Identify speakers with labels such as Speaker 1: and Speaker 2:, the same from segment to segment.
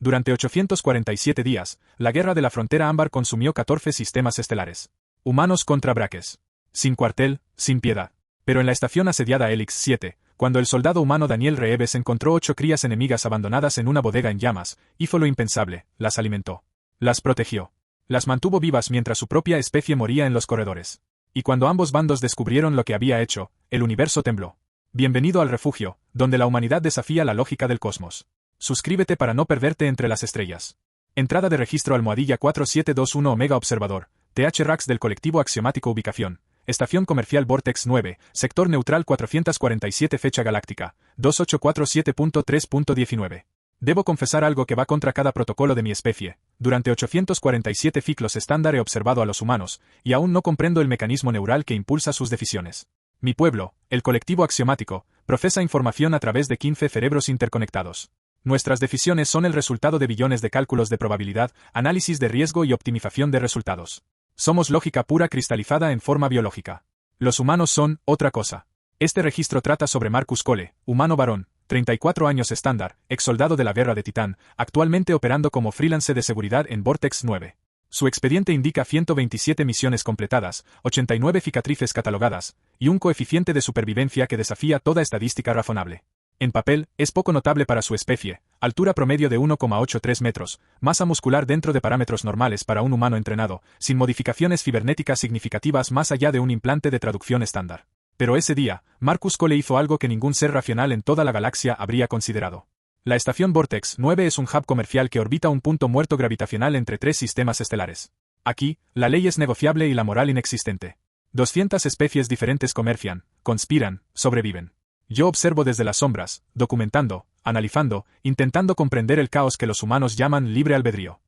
Speaker 1: Durante 847 días, la Guerra de la Frontera Ámbar consumió 14 sistemas estelares. Humanos contra Braques. Sin cuartel, sin piedad. Pero en la estación asediada Helix 7, cuando el soldado humano Daniel Reeves encontró 8 crías enemigas abandonadas en una bodega en llamas, hizo lo impensable, las alimentó. Las protegió. Las mantuvo vivas mientras su propia especie moría en los corredores. Y cuando ambos bandos descubrieron lo que había hecho, el universo tembló. Bienvenido al refugio, donde la humanidad desafía la lógica del cosmos. Suscríbete para no perderte entre las estrellas. Entrada de registro almohadilla 4721 Omega Observador, TH-RAX del colectivo axiomático ubicación. Estación comercial Vortex 9, sector neutral 447 fecha galáctica, 2847.3.19. Debo confesar algo que va contra cada protocolo de mi especie. Durante 847 ciclos estándar he observado a los humanos, y aún no comprendo el mecanismo neural que impulsa sus decisiones. Mi pueblo, el colectivo axiomático, procesa información a través de 15 cerebros interconectados. Nuestras decisiones son el resultado de billones de cálculos de probabilidad, análisis de riesgo y optimización de resultados. Somos lógica pura cristalizada en forma biológica. Los humanos son otra cosa. Este registro trata sobre Marcus Cole, humano varón, 34 años estándar, ex soldado de la guerra de Titán, actualmente operando como freelance de seguridad en Vortex 9. Su expediente indica 127 misiones completadas, 89 cicatrices catalogadas, y un coeficiente de supervivencia que desafía toda estadística razonable. En papel, es poco notable para su especie, altura promedio de 1,83 metros, masa muscular dentro de parámetros normales para un humano entrenado, sin modificaciones cibernéticas significativas más allá de un implante de traducción estándar. Pero ese día, Marcus Cole hizo algo que ningún ser racional en toda la galaxia habría considerado. La estación Vortex 9 es un hub comercial que orbita un punto muerto gravitacional entre 3 sistemas estelares. Aquí, la ley es negociable y la moral inexistente. 200 especies diferentes comercian, conspiran, sobreviven. Yo observo desde las sombras, documentando, analizando, intentando comprender el caos que los humanos llaman libre albedrío.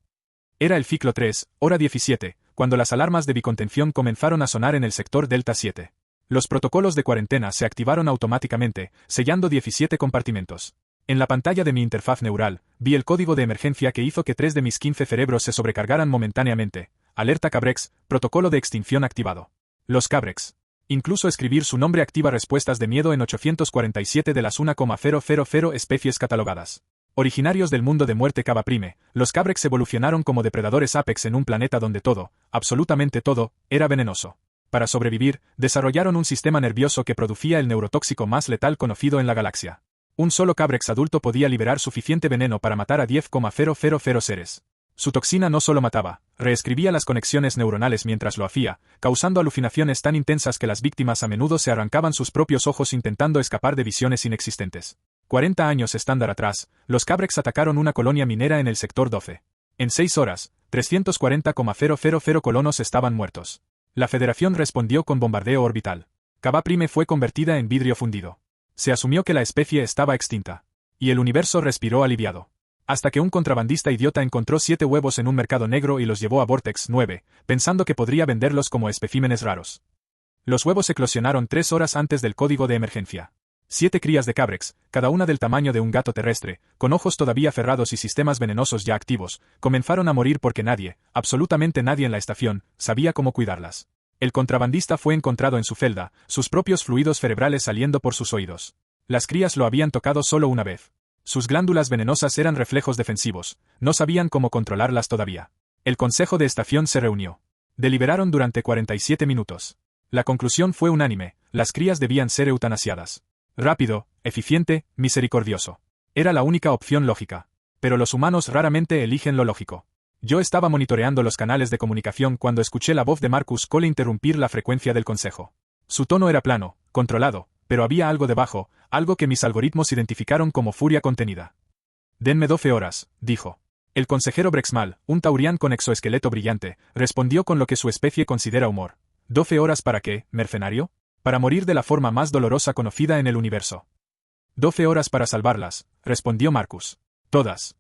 Speaker 1: Era el ciclo 3, hora 17, cuando las alarmas de bicontención comenzaron a sonar en el sector Delta 7. Los protocolos de cuarentena se activaron automáticamente, sellando 17 compartimentos. En la pantalla de mi interfaz neural, vi el código de emergencia que hizo que 3 de mis 15 cerebros se sobrecargaran momentáneamente. Alerta Cabrex, protocolo de extinción activado. Los Cabrex. Incluso escribir su nombre activa respuestas de miedo en 847 de las 1,000 especies catalogadas. Originarios del mundo de muerte Cava Prime, los Cabrex evolucionaron como depredadores apex en un planeta donde todo, absolutamente todo, era venenoso. Para sobrevivir, desarrollaron un sistema nervioso que producía el neurotóxico más letal conocido en la galaxia. Un solo Cabrex adulto podía liberar suficiente veneno para matar a 10,000 seres. Su toxina no solo mataba, reescribía las conexiones neuronales mientras lo hacía, causando alucinaciones tan intensas que las víctimas a menudo se arrancaban sus propios ojos intentando escapar de visiones inexistentes. 40 años estándar atrás, los Cabrex atacaron una colonia minera en el sector 12. En 6 horas, 340,000 colonos estaban muertos. La Federación respondió con bombardeo orbital. Cava Prime fue convertida en vidrio fundido. Se asumió que la especie estaba extinta. Y el universo respiró aliviado. Hasta que un contrabandista idiota encontró 7 huevos en un mercado negro y los llevó a Vortex 9, pensando que podría venderlos como especímenes raros. Los huevos eclosionaron 3 horas antes del código de emergencia. 7 crías de Cabrex, cada una del tamaño de un gato terrestre, con ojos todavía cerrados y sistemas venenosos ya activos, comenzaron a morir porque nadie, absolutamente nadie en la estación, sabía cómo cuidarlas. El contrabandista fue encontrado en su celda, sus propios fluidos cerebrales saliendo por sus oídos. Las crías lo habían tocado solo una vez. Sus glándulas venenosas eran reflejos defensivos, no sabían cómo controlarlas todavía. El consejo de estación se reunió. Deliberaron durante 47 minutos. La conclusión fue unánime, las crías debían ser eutanasiadas. Rápido, eficiente, misericordioso. Era la única opción lógica. Pero los humanos raramente eligen lo lógico. Yo estaba monitoreando los canales de comunicación cuando escuché la voz de Marcus Cole interrumpir la frecuencia del consejo. Su tono era plano, controlado, pero había algo debajo, algo que mis algoritmos identificaron como furia contenida. Denme 12 horas, dijo. El consejero Brexmal, un taurián con exoesqueleto brillante, respondió con lo que su especie considera humor. ¿12 horas para qué, mercenario? Para morir de la forma más dolorosa conocida en el universo. 12 horas para salvarlas, respondió Marcus. Todas.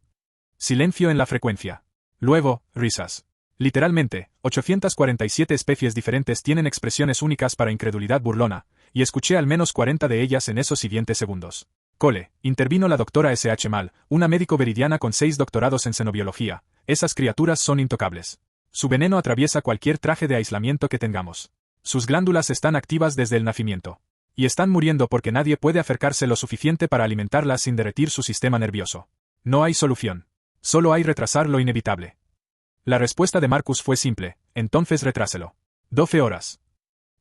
Speaker 1: Silencio en la frecuencia. Luego, risas. Literalmente, 847 especies diferentes tienen expresiones únicas para incredulidad burlona, y escuché al menos 40 de ellas en esos siguientes segundos. Cole, intervino la doctora S.H. Mal, una médico veridiana con 6 doctorados en xenobiología. Esas criaturas son intocables. Su veneno atraviesa cualquier traje de aislamiento que tengamos. Sus glándulas están activas desde el nacimiento. Y están muriendo porque nadie puede acercarse lo suficiente para alimentarlas sin derretir su sistema nervioso. No hay solución. Solo hay retrasar lo inevitable. La respuesta de Marcus fue simple, entonces retráselo. 12 horas.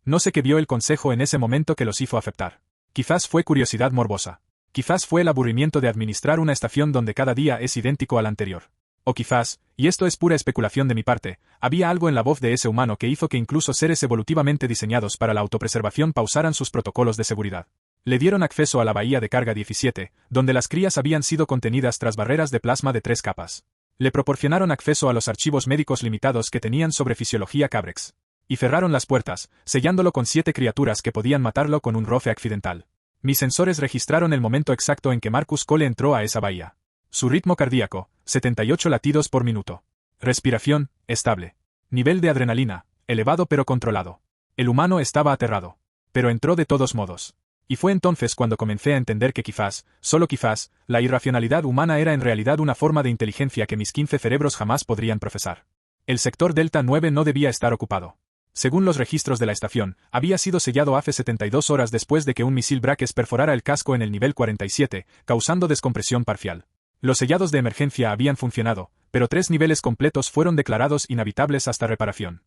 Speaker 1: No sé qué vio el consejo en ese momento que los hizo aceptar. Quizás fue curiosidad morbosa. Quizás fue el aburrimiento de administrar una estación donde cada día es idéntico al anterior. O quizás, y esto es pura especulación de mi parte, había algo en la voz de ese humano que hizo que incluso seres evolutivamente diseñados para la autopreservación pausaran sus protocolos de seguridad. Le dieron acceso a la bahía de carga 17, donde las crías habían sido contenidas tras barreras de plasma de 3 capas. Le proporcionaron acceso a los archivos médicos limitados que tenían sobre fisiología Cabrex. Y cerraron las puertas, sellándolo con 7 criaturas que podían matarlo con un roce accidental. Mis sensores registraron el momento exacto en que Marcus Cole entró a esa bahía. Su ritmo cardíaco, 78 latidos por minuto. Respiración, estable. Nivel de adrenalina, elevado pero controlado. El humano estaba aterrado. Pero entró de todos modos. Y fue entonces cuando comencé a entender que quizás, solo quizás, la irracionalidad humana era en realidad una forma de inteligencia que mis 15 cerebros jamás podrían procesar. El sector Delta 9 no debía estar ocupado. Según los registros de la estación, había sido sellado hace 72 horas después de que un misil Braques perforara el casco en el nivel 47, causando descompresión parcial. Los sellados de emergencia habían funcionado, pero 3 niveles completos fueron declarados inhabitables hasta reparación.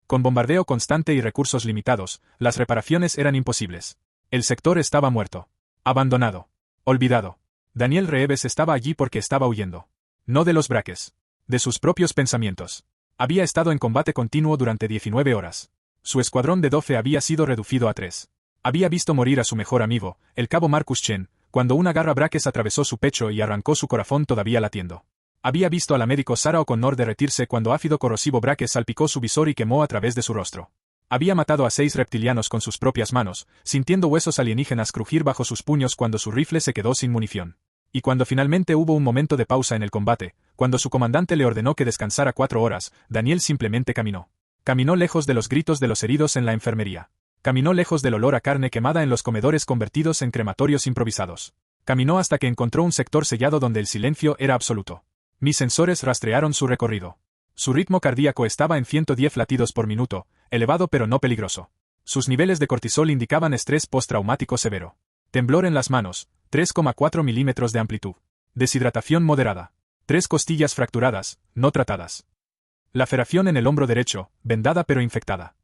Speaker 1: Con bombardeo constante y recursos limitados, las reparaciones eran imposibles. El sector estaba muerto. Abandonado. Olvidado. Daniel Reeves estaba allí porque estaba huyendo. No de los Braques. De sus propios pensamientos. Había estado en combate continuo durante 19 horas. Su escuadrón de 12 había sido reducido a 3. Había visto morir a su mejor amigo, el cabo Marcus Chen, cuando una garra Braques atravesó su pecho y arrancó su corazón todavía latiendo. Había visto al médico Sarah O'Connor derretirse cuando ácido corrosivo Braques salpicó su visor y quemó a través de su rostro. Había matado a 6 reptilianos con sus propias manos, sintiendo huesos alienígenas crujir bajo sus puños cuando su rifle se quedó sin munición. Y cuando finalmente hubo un momento de pausa en el combate, cuando su comandante le ordenó que descansara 4 horas, Daniel simplemente caminó. Caminó lejos de los gritos de los heridos en la enfermería. Caminó lejos del olor a carne quemada en los comedores convertidos en crematorios improvisados. Caminó hasta que encontró un sector sellado donde el silencio era absoluto. Mis sensores rastrearon su recorrido. Su ritmo cardíaco estaba en 110 latidos por minuto, elevado pero no peligroso. Sus niveles de cortisol indicaban estrés postraumático severo. Temblor en las manos, 3,4 milímetros de amplitud. Deshidratación moderada. 3 costillas fracturadas, no tratadas. Laceración en el hombro derecho, vendada pero infectada.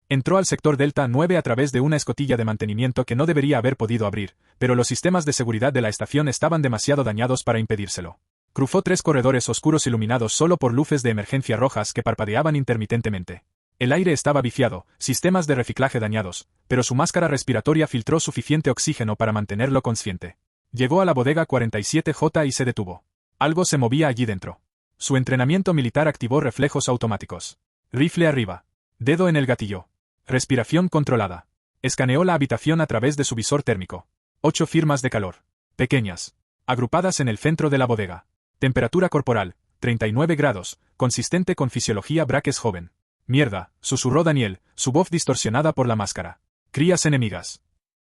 Speaker 1: Entró al sector Delta 9 a través de una escotilla de mantenimiento que no debería haber podido abrir, pero los sistemas de seguridad de la estación estaban demasiado dañados para impedírselo. Cruzó 3 corredores oscuros iluminados solo por luces de emergencia rojas que parpadeaban intermitentemente. El aire estaba viciado, sistemas de reciclaje dañados, pero su máscara respiratoria filtró suficiente oxígeno para mantenerlo consciente. Llegó a la bodega 47J y se detuvo. Algo se movía allí dentro. Su entrenamiento militar activó reflejos automáticos. Rifle arriba. Dedo en el gatillo. Respiración controlada. Escaneó la habitación a través de su visor térmico. 8 firmas de calor. Pequeñas. Agrupadas en el centro de la bodega. Temperatura corporal, 39 grados, consistente con fisiología Braques joven. Mierda, susurró Daniel, su voz distorsionada por la máscara. Crías enemigas.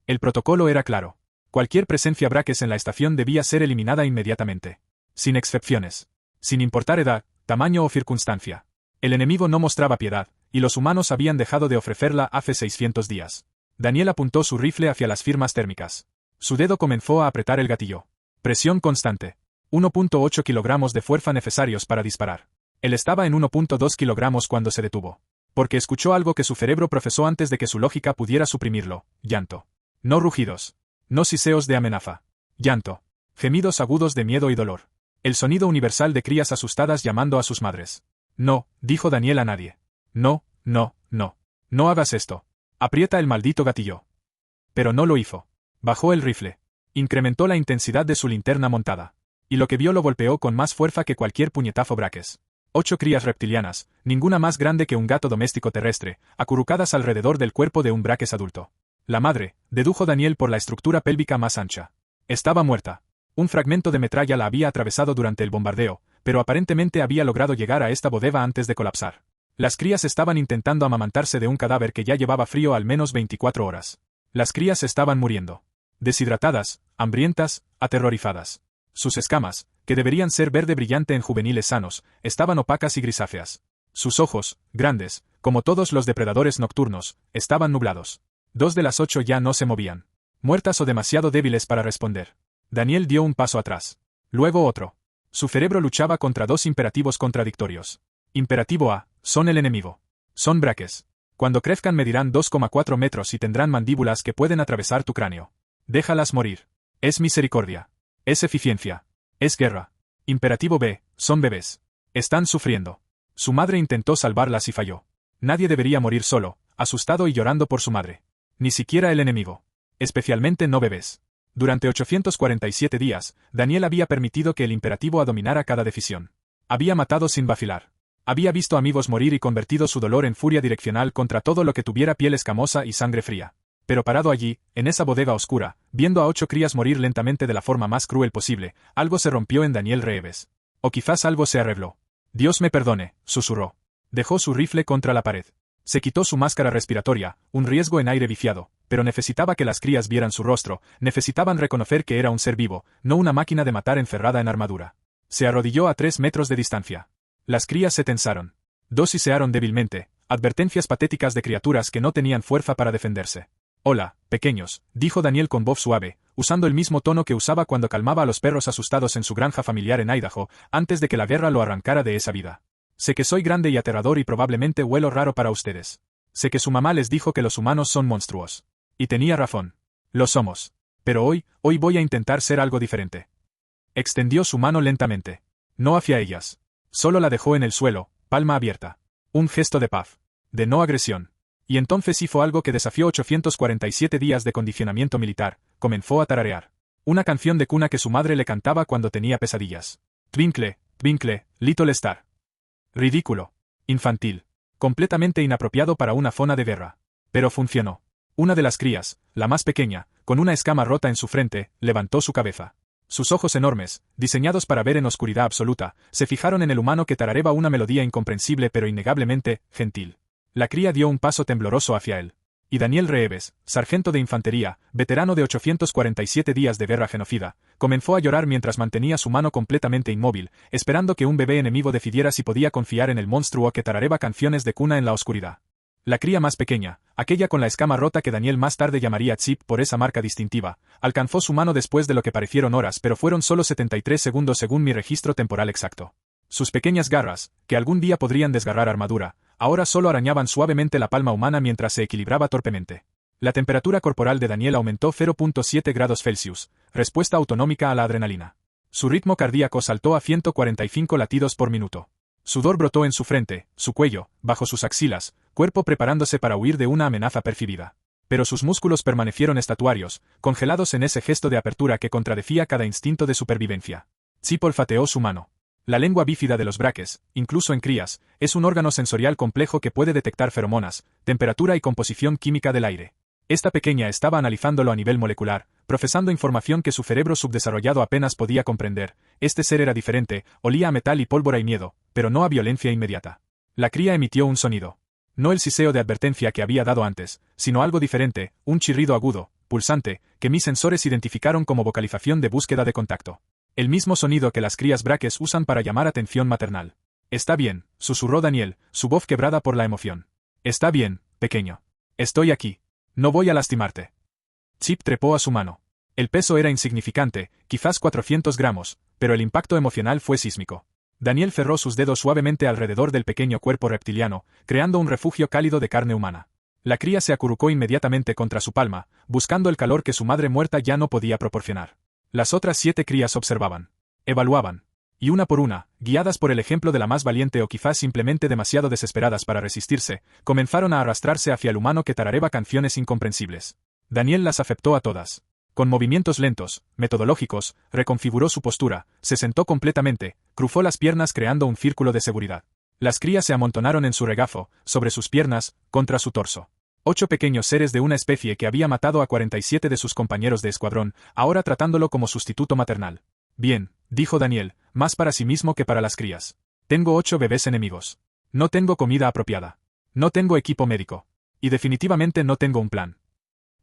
Speaker 1: El protocolo era claro. Cualquier presencia Braques en la estación debía ser eliminada inmediatamente. Sin excepciones. Sin importar edad, tamaño o circunstancia. El enemigo no mostraba piedad, y los humanos habían dejado de ofrecerla hace 600 días. Daniel apuntó su rifle hacia las firmas térmicas. Su dedo comenzó a apretar el gatillo. Presión constante. 1.8 kilogramos de fuerza necesarios para disparar. Él estaba en 1.2 kilogramos cuando se detuvo. Porque escuchó algo que su cerebro procesó antes de que su lógica pudiera suprimirlo. Llanto. No rugidos. No siseos de amenaza. Llanto. Gemidos agudos de miedo y dolor. El sonido universal de crías asustadas llamando a sus madres. No, dijo Daniel a nadie. No, no, no. No hagas esto. Aprieta el maldito gatillo. Pero no lo hizo. Bajó el rifle. Incrementó la intensidad de su linterna montada. Y lo que vio lo golpeó con más fuerza que cualquier puñetazo Braques. 8 crías reptilianas, ninguna más grande que un gato doméstico terrestre, acurrucadas alrededor del cuerpo de un Braques adulto. La madre, dedujo Daniel por la estructura pélvica más ancha. Estaba muerta. Un fragmento de metralla la había atravesado durante el bombardeo, pero aparentemente había logrado llegar a esta bodega antes de colapsar. Las crías estaban intentando amamantarse de un cadáver que ya llevaba frío al menos 24 horas. Las crías estaban muriendo. Deshidratadas, hambrientas, aterrorizadas. Sus escamas, que deberían ser verde brillante en juveniles sanos, estaban opacas y grisáceas. Sus ojos, grandes, como todos los depredadores nocturnos, estaban nublados. 2 de las 8 ya no se movían. Muertas o demasiado débiles para responder. Daniel dio un paso atrás. Luego otro. Su cerebro luchaba contra dos imperativos contradictorios. Imperativo A, son el enemigo. Son braques. Cuando crezcan medirán 2,4 metros y tendrán mandíbulas que pueden atravesar tu cráneo. Déjalas morir. Es misericordia. Es eficiencia. Es guerra. Imperativo B, son bebés. Están sufriendo. Su madre intentó salvarlas y falló. Nadie debería morir solo, asustado y llorando por su madre. Ni siquiera el enemigo. Especialmente no bebés. Durante 847 días, Daniel había permitido que el imperativo A dominara cada decisión. Había matado sin vacilar. Había visto amigos morir y convertido su dolor en furia direccional contra todo lo que tuviera piel escamosa y sangre fría. Pero parado allí, en esa bodega oscura, viendo a 8 crías morir lentamente de la forma más cruel posible, algo se rompió en Daniel Reeves. O quizás algo se arregló. Dios me perdone, susurró. Dejó su rifle contra la pared. Se quitó su máscara respiratoria, un riesgo en aire viciado, pero necesitaba que las crías vieran su rostro, necesitaban reconocer que era un ser vivo, no una máquina de matar encerrada en armadura. Se arrodilló a 3 metros de distancia. Las crías se tensaron. Dos sisearon débilmente, advertencias patéticas de criaturas que no tenían fuerza para defenderse. Hola, pequeños, dijo Daniel con voz suave, usando el mismo tono que usaba cuando calmaba a los perros asustados en su granja familiar en Idaho, antes de que la guerra lo arrancara de esa vida. Sé que soy grande y aterrador y probablemente huelo raro para ustedes. Sé que su mamá les dijo que los humanos son monstruos. Y tenía razón. Lo somos. Pero hoy voy a intentar ser algo diferente. Extendió su mano lentamente. No hacia ellas. Solo la dejó en el suelo, palma abierta. Un gesto de paz. De no agresión. Y entonces hizo algo que desafió 847 días de condicionamiento militar, comenzó a tararear. Una canción de cuna que su madre le cantaba cuando tenía pesadillas. Twinkle, twinkle, little star. Ridículo. Infantil. Completamente inapropiado para una zona de guerra. Pero funcionó. Una de las crías, la más pequeña, con una escama rota en su frente, levantó su cabeza. Sus ojos enormes, diseñados para ver en oscuridad absoluta, se fijaron en el humano que tarareaba una melodía incomprensible pero innegablemente gentil. La cría dio un paso tembloroso hacia él. Y Daniel Reeves, sargento de infantería, veterano de 847 días de guerra genocida, comenzó a llorar mientras mantenía su mano completamente inmóvil, esperando que un bebé enemigo decidiera si podía confiar en el monstruo que tarareaba canciones de cuna en la oscuridad. La cría más pequeña, aquella con la escama rota que Daniel más tarde llamaría Chip por esa marca distintiva, alcanzó su mano después de lo que parecieron horas pero fueron solo 73 segundos según mi registro temporal exacto. Sus pequeñas garras, que algún día podrían desgarrar armadura, ahora solo arañaban suavemente la palma humana mientras se equilibraba torpemente. La temperatura corporal de Daniel aumentó 0.7 grados Celsius, respuesta autonómica a la adrenalina. Su ritmo cardíaco saltó a 145 latidos por minuto. Sudor brotó en su frente, su cuello, bajo sus axilas, cuerpo preparándose para huir de una amenaza percibida. Pero sus músculos permanecieron estatuarios, congelados en ese gesto de apertura que contradecía cada instinto de supervivencia. Chip olfateó su mano. La lengua bífida de los braques, incluso en crías, es un órgano sensorial complejo que puede detectar feromonas, temperatura y composición química del aire. Esta pequeña estaba analizándolo a nivel molecular, procesando información que su cerebro subdesarrollado apenas podía comprender. Este ser era diferente, olía a metal y pólvora y miedo, pero no a violencia inmediata. La cría emitió un sonido. No el siseo de advertencia que había dado antes, sino algo diferente, un chirrido agudo, pulsante, que mis sensores identificaron como vocalización de búsqueda de contacto. El mismo sonido que las crías braques usan para llamar atención maternal. Está bien, susurró Daniel, su voz quebrada por la emoción. Está bien, pequeño. Estoy aquí. No voy a lastimarte. Chip trepó a su mano. El peso era insignificante, quizás 400 gramos, pero el impacto emocional fue sísmico. Daniel cerró sus dedos suavemente alrededor del pequeño cuerpo reptiliano, creando un refugio cálido de carne humana. La cría se acurrucó inmediatamente contra su palma, buscando el calor que su madre muerta ya no podía proporcionar. Las otras 7 crías observaban. Evaluaban. Y una por una, guiadas por el ejemplo de la más valiente o quizás simplemente demasiado desesperadas para resistirse, comenzaron a arrastrarse hacia el humano que tarareaba canciones incomprensibles. Daniel las aceptó a todas. Con movimientos lentos, metodológicos, reconfiguró su postura, se sentó completamente, cruzó las piernas creando un círculo de seguridad. Las crías se amontonaron en su regazo, sobre sus piernas, contra su torso. 8 pequeños seres de una especie que había matado a 47 de sus compañeros de escuadrón, ahora tratándolo como sustituto maternal. Bien, dijo Daniel, más para sí mismo que para las crías. Tengo 8 bebés enemigos. No tengo comida apropiada. No tengo equipo médico. Y definitivamente no tengo un plan.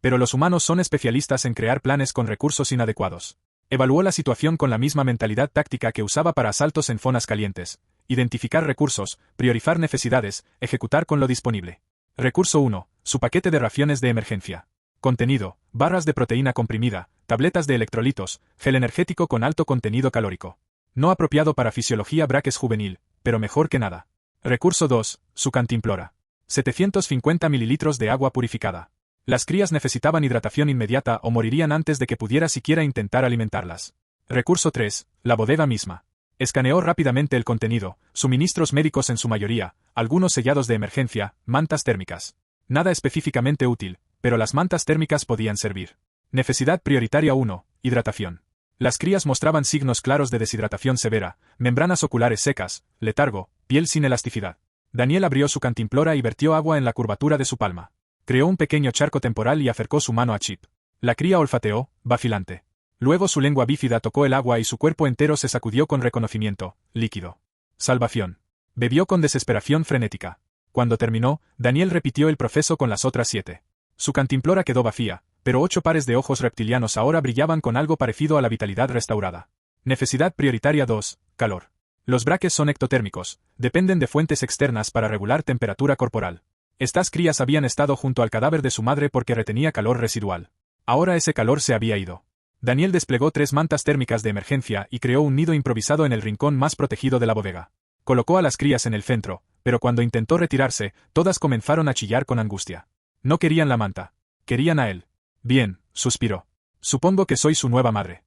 Speaker 1: Pero los humanos son especialistas en crear planes con recursos inadecuados. Evaluó la situación con la misma mentalidad táctica que usaba para asaltos en zonas calientes. Identificar recursos, priorizar necesidades, ejecutar con lo disponible. Recurso 1. Su paquete de raciones de emergencia. Contenido: barras de proteína comprimida, tabletas de electrolitos, gel energético con alto contenido calórico. No apropiado para fisiología Braques juvenil, pero mejor que nada. Recurso 2. Su cantimplora. 750 mililitros de agua purificada. Las crías necesitaban hidratación inmediata o morirían antes de que pudiera siquiera intentar alimentarlas. Recurso 3. La bodega misma. Escaneó rápidamente el contenido, suministros médicos en su mayoría, algunos sellados de emergencia, mantas térmicas. Nada específicamente útil, pero las mantas térmicas podían servir. Necesidad prioritaria 1. Hidratación. Las crías mostraban signos claros de deshidratación severa, membranas oculares secas, letargo, piel sin elasticidad. Daniel abrió su cantimplora y vertió agua en la curvatura de su palma. Creó un pequeño charco temporal y acercó su mano a Chip. La cría olfateó, vacilante. Luego su lengua bífida tocó el agua y su cuerpo entero se sacudió con reconocimiento, líquido. Salvación. Bebió con desesperación frenética. Cuando terminó, Daniel repitió el proceso con las otras 7. Su cantimplora quedó vacía, pero 8 pares de ojos reptilianos ahora brillaban con algo parecido a la vitalidad restaurada. Necesidad prioritaria 2. Calor. Los braques son ectotérmicos, dependen de fuentes externas para regular temperatura corporal. Estas crías habían estado junto al cadáver de su madre porque retenía calor residual. Ahora ese calor se había ido. Daniel desplegó 3 mantas térmicas de emergencia y creó un nido improvisado en el rincón más protegido de la bodega. Colocó a las crías en el centro, pero cuando intentó retirarse, todas comenzaron a chillar con angustia. No querían la manta. Querían a él. Bien, suspiró. Supongo que soy su nueva madre.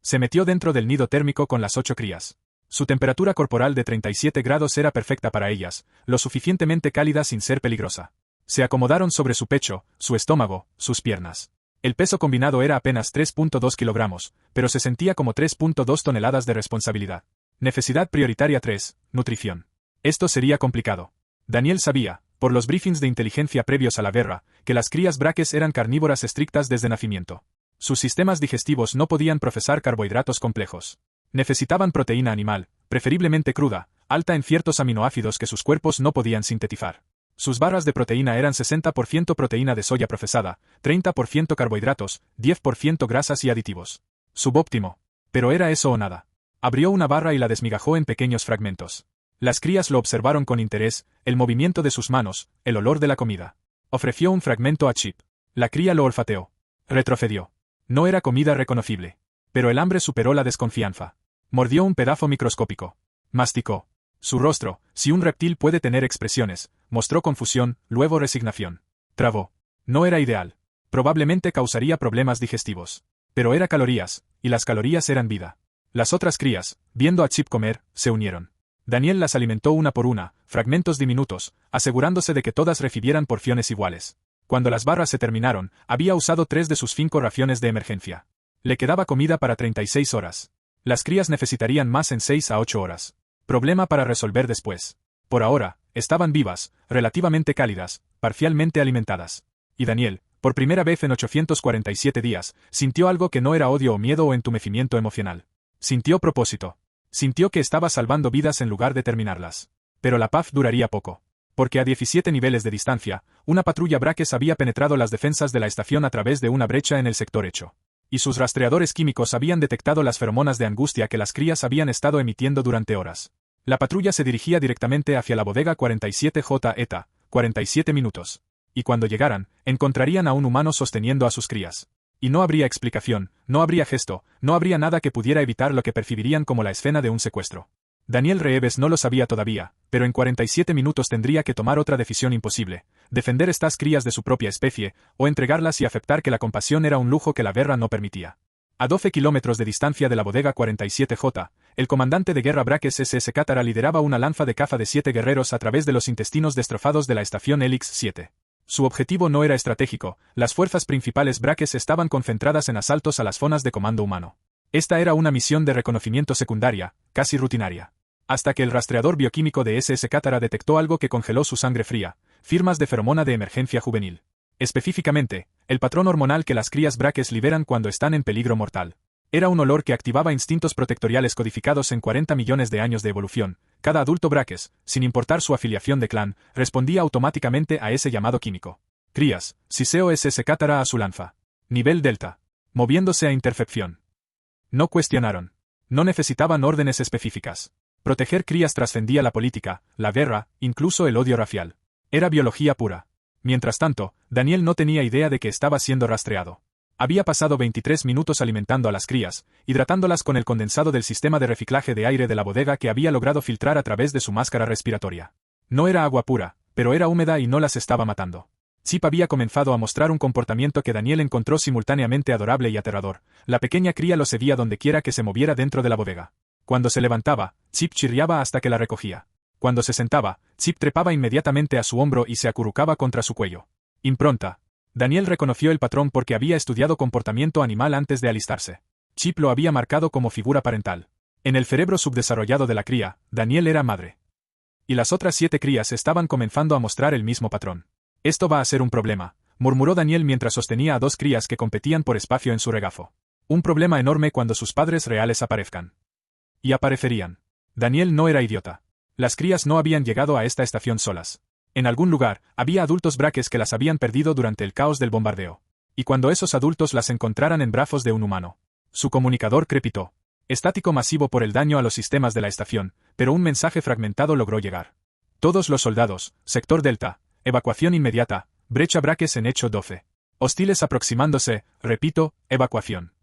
Speaker 1: Se metió dentro del nido térmico con las 8 crías. Su temperatura corporal de 37 grados era perfecta para ellas, lo suficientemente cálida sin ser peligrosa. Se acomodaron sobre su pecho, su estómago, sus piernas. El peso combinado era apenas 3.2 kilogramos, pero se sentía como 3.2 toneladas de responsabilidad. Necesidad prioritaria 3. Nutrición. Esto sería complicado. Daniel sabía, por los briefings de inteligencia previos a la guerra, que las crías braques eran carnívoras estrictas desde nacimiento. Sus sistemas digestivos no podían procesar carbohidratos complejos. Necesitaban proteína animal, preferiblemente cruda, alta en ciertos aminoácidos que sus cuerpos no podían sintetizar. Sus barras de proteína eran 60% proteína de soya procesada, 30% carbohidratos, 10% grasas y aditivos. Subóptimo. Pero era eso o nada. Abrió una barra y la desmigajó en pequeños fragmentos. Las crías lo observaron con interés, el movimiento de sus manos, el olor de la comida. Ofreció un fragmento a Chip. La cría lo olfateó. Retrocedió. No era comida reconocible. Pero el hambre superó la desconfianza. Mordió un pedazo microscópico. Masticó. Su rostro, si un reptil puede tener expresiones, mostró confusión, luego resignación. Trabó. No era ideal. Probablemente causaría problemas digestivos. Pero era calorías, y las calorías eran vida. Las otras crías, viendo a Chip comer, se unieron. Daniel las alimentó una por una, fragmentos diminutos, asegurándose de que todas recibieran porciones iguales. Cuando las barras se terminaron, había usado 3 de sus 5 raciones de emergencia. Le quedaba comida para 36 horas. Las crías necesitarían más en 6 a 8 horas. Problema para resolver después. Por ahora, estaban vivas, relativamente cálidas, parcialmente alimentadas. Y Daniel, por primera vez en 847 días, sintió algo que no era odio o miedo o entumecimiento emocional. Sintió propósito. Sintió que estaba salvando vidas en lugar de terminarlas. Pero la paz duraría poco. Porque a 17 niveles de distancia, una patrulla braques había penetrado las defensas de la estación a través de una brecha en el sector hecho. Y sus rastreadores químicos habían detectado las feromonas de angustia que las crías habían estado emitiendo durante horas. La patrulla se dirigía directamente hacia la bodega 47J ETA, 47 minutos. Y cuando llegaran, encontrarían a un humano sosteniendo a sus crías. Y no habría explicación, no habría gesto, no habría nada que pudiera evitar lo que percibirían como la escena de un secuestro. Daniel Reeves no lo sabía todavía, pero en 47 minutos tendría que tomar otra decisión imposible: defender estas crías de su propia especie, o entregarlas y aceptar que la compasión era un lujo que la guerra no permitía. A 12 kilómetros de distancia de la bodega 47J, el comandante de guerra Braques SS Cátara lideraba una lanza de caza de 7 guerreros a través de los intestinos destrozados de la estación Helix 7. Su objetivo no era estratégico, las fuerzas principales Braques estaban concentradas en asaltos a las zonas de comando humano. Esta era una misión de reconocimiento secundaria, casi rutinaria. Hasta que el rastreador bioquímico de SS Cátara detectó algo que congeló su sangre fría: firmas de feromona de emergencia juvenil. Específicamente, el patrón hormonal que las crías braques liberan cuando están en peligro mortal. Era un olor que activaba instintos protectoriales codificados en 40 millones de años de evolución. Cada adulto braques, sin importar su afiliación de clan, respondía automáticamente a ese llamado químico. Crías, Siseo SS Cátara a su lanza. Nivel Delta. Moviéndose a intercepción. No cuestionaron. No necesitaban órdenes específicas. Proteger crías trascendía la política, la guerra, incluso el odio racial. Era biología pura. Mientras tanto, Daniel no tenía idea de que estaba siendo rastreado. Había pasado 23 minutos alimentando a las crías, hidratándolas con el condensado del sistema de reciclaje de aire de la bodega que había logrado filtrar a través de su máscara respiratoria. No era agua pura, pero era húmeda y no las estaba matando. Chip había comenzado a mostrar un comportamiento que Daniel encontró simultáneamente adorable y aterrador. La pequeña cría lo seguía dondequiera que se moviera dentro de la bodega. Cuando se levantaba, Chip chirriaba hasta que la recogía. Cuando se sentaba, Chip trepaba inmediatamente a su hombro y se acurrucaba contra su cuello. Impronta. Daniel reconoció el patrón porque había estudiado comportamiento animal antes de alistarse. Chip lo había marcado como figura parental. En el cerebro subdesarrollado de la cría, Daniel era madre. Y las otras 7 crías estaban comenzando a mostrar el mismo patrón. Esto va a ser un problema, murmuró Daniel mientras sostenía a 2 crías que competían por espacio en su regazo. Un problema enorme cuando sus padres reales aparezcan. Y aparecerían. Daniel no era idiota. Las crías no habían llegado a esta estación solas. En algún lugar, había adultos braques que las habían perdido durante el caos del bombardeo. Y cuando esos adultos las encontraran en brazos de un humano. Su comunicador crepitó. Estático masivo por el daño a los sistemas de la estación, pero un mensaje fragmentado logró llegar. Todos los soldados, sector Delta, evacuación inmediata, brecha braques en hecho 12. Hostiles aproximándose, repito, evacuación.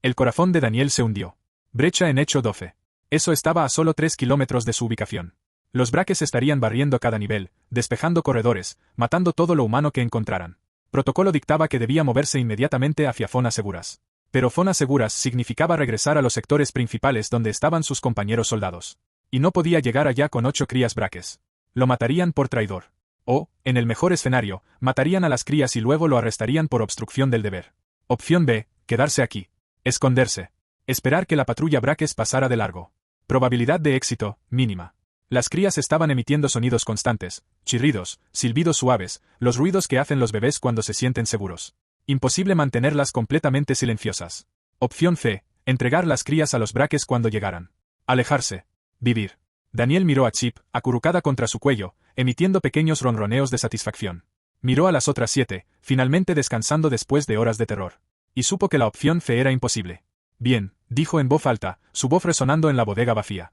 Speaker 1: El corazón de Daniel se hundió. Brecha en hecho 12. Eso estaba a solo 3 kilómetros de su ubicación. Los braques estarían barriendo cada nivel, despejando corredores, matando todo lo humano que encontraran. Protocolo dictaba que debía moverse inmediatamente hacia zonas seguras. Pero zonas seguras significaba regresar a los sectores principales donde estaban sus compañeros soldados. Y no podía llegar allá con 8 crías braques. Lo matarían por traidor. O, en el mejor escenario, matarían a las crías y luego lo arrestarían por obstrucción del deber. Opción B, quedarse aquí. Esconderse. Esperar que la patrulla braques pasara de largo. Probabilidad de éxito, mínima. Las crías estaban emitiendo sonidos constantes, chirridos, silbidos suaves, los ruidos que hacen los bebés cuando se sienten seguros. Imposible mantenerlas completamente silenciosas. Opción C, entregar las crías a los braques cuando llegaran. Alejarse. Vivir. Daniel miró a Chip, acurrucada contra su cuello, emitiendo pequeños ronroneos de satisfacción. Miró a las otras 7, finalmente descansando después de horas de terror. Y supo que la opción C era imposible. Bien, dijo en voz alta, su voz resonando en la bodega vacía.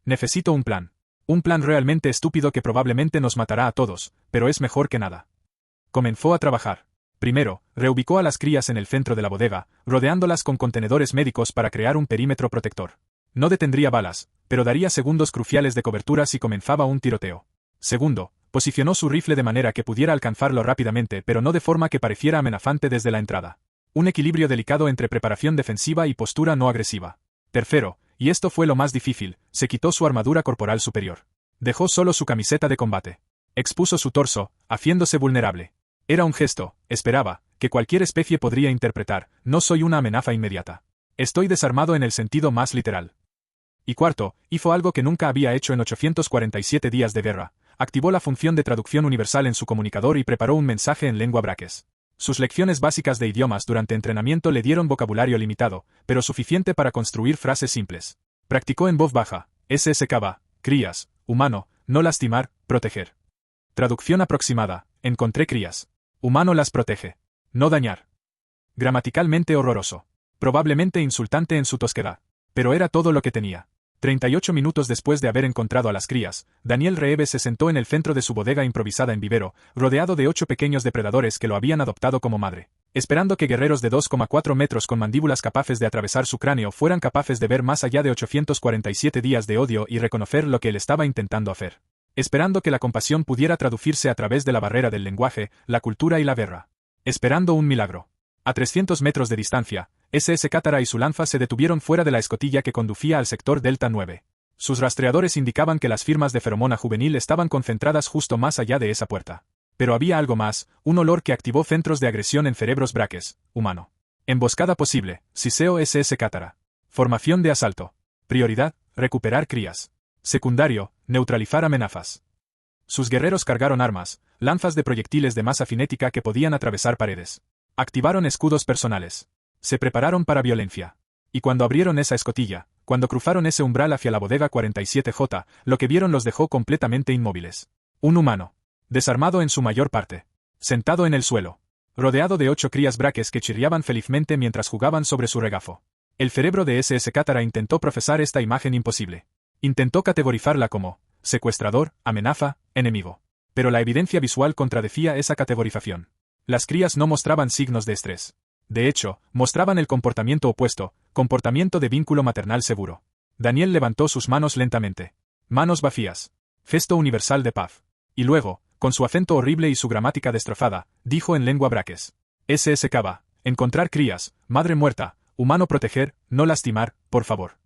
Speaker 1: Necesito un plan. Un plan realmente estúpido que probablemente nos matará a todos, pero es mejor que nada. Comenzó a trabajar. Primero, reubicó a las crías en el centro de la bodega, rodeándolas con contenedores médicos para crear un perímetro protector. No detendría balas, pero daría segundos cruciales de cobertura si comenzaba un tiroteo. Segundo, posicionó su rifle de manera que pudiera alcanzarlo rápidamente pero no de forma que pareciera amenazante desde la entrada. Un equilibrio delicado entre preparación defensiva y postura no agresiva. Tercero, y esto fue lo más difícil, se quitó su armadura corporal superior. Dejó solo su camiseta de combate. Expuso su torso, haciéndose vulnerable. Era un gesto, esperaba, que cualquier especie podría interpretar, no soy una amenaza inmediata. Estoy desarmado en el sentido más literal. Y cuarto, hizo algo que nunca había hecho en 847 días de guerra, activó la función de traducción universal en su comunicador y preparó un mensaje en lengua braques. Sus lecciones básicas de idiomas durante entrenamiento le dieron vocabulario limitado, pero suficiente para construir frases simples. Practicó en voz baja, SSKB, crías, humano, no lastimar, proteger. Traducción aproximada, encontré crías. Humano las protege. No dañar. Gramaticalmente horroroso. Probablemente insultante en su tosquedad. Pero era todo lo que tenía. 38 minutos después de haber encontrado a las crías, Daniel Reeves se sentó en el centro de su bodega improvisada en vivero, rodeado de 8 pequeños depredadores que lo habían adoptado como madre, esperando que guerreros de 2,4 metros con mandíbulas capaces de atravesar su cráneo fueran capaces de ver más allá de 847 días de odio y reconocer lo que él estaba intentando hacer. Esperando que la compasión pudiera traducirse a través de la barrera del lenguaje, la cultura y la guerra. Esperando un milagro. A 300 metros de distancia, SS Cátara y su lanza se detuvieron fuera de la escotilla que conducía al sector Delta 9. Sus rastreadores indicaban que las firmas de feromona juvenil estaban concentradas justo más allá de esa puerta. Pero había algo más, un olor que activó centros de agresión en cerebros braques, humano. Emboscada posible, Siseo SS Cátara. Formación de asalto. Prioridad, recuperar crías. Secundario, neutralizar amenazas. Sus guerreros cargaron armas, lanzas de proyectiles de masa cinética que podían atravesar paredes. Activaron escudos personales. Se prepararon para violencia. Y cuando abrieron esa escotilla, cuando cruzaron ese umbral hacia la bodega 47J, lo que vieron los dejó completamente inmóviles. Un humano. Desarmado en su mayor parte. Sentado en el suelo. Rodeado de 8 crías braques que chirriaban felizmente mientras jugaban sobre su regazo. El cerebro de SS Cátara intentó procesar esta imagen imposible. Intentó categorizarla como secuestrador, amenaza, enemigo. Pero la evidencia visual contradecía esa categorización. Las crías no mostraban signos de estrés. De hecho, mostraban el comportamiento opuesto, comportamiento de vínculo maternal seguro. Daniel levantó sus manos lentamente. Manos vacías. Gesto universal de paz. Y luego, con su acento horrible y su gramática destrozada, dijo en lengua braques. SS Cava, encontrar crías, madre muerta, humano proteger, no lastimar, por favor.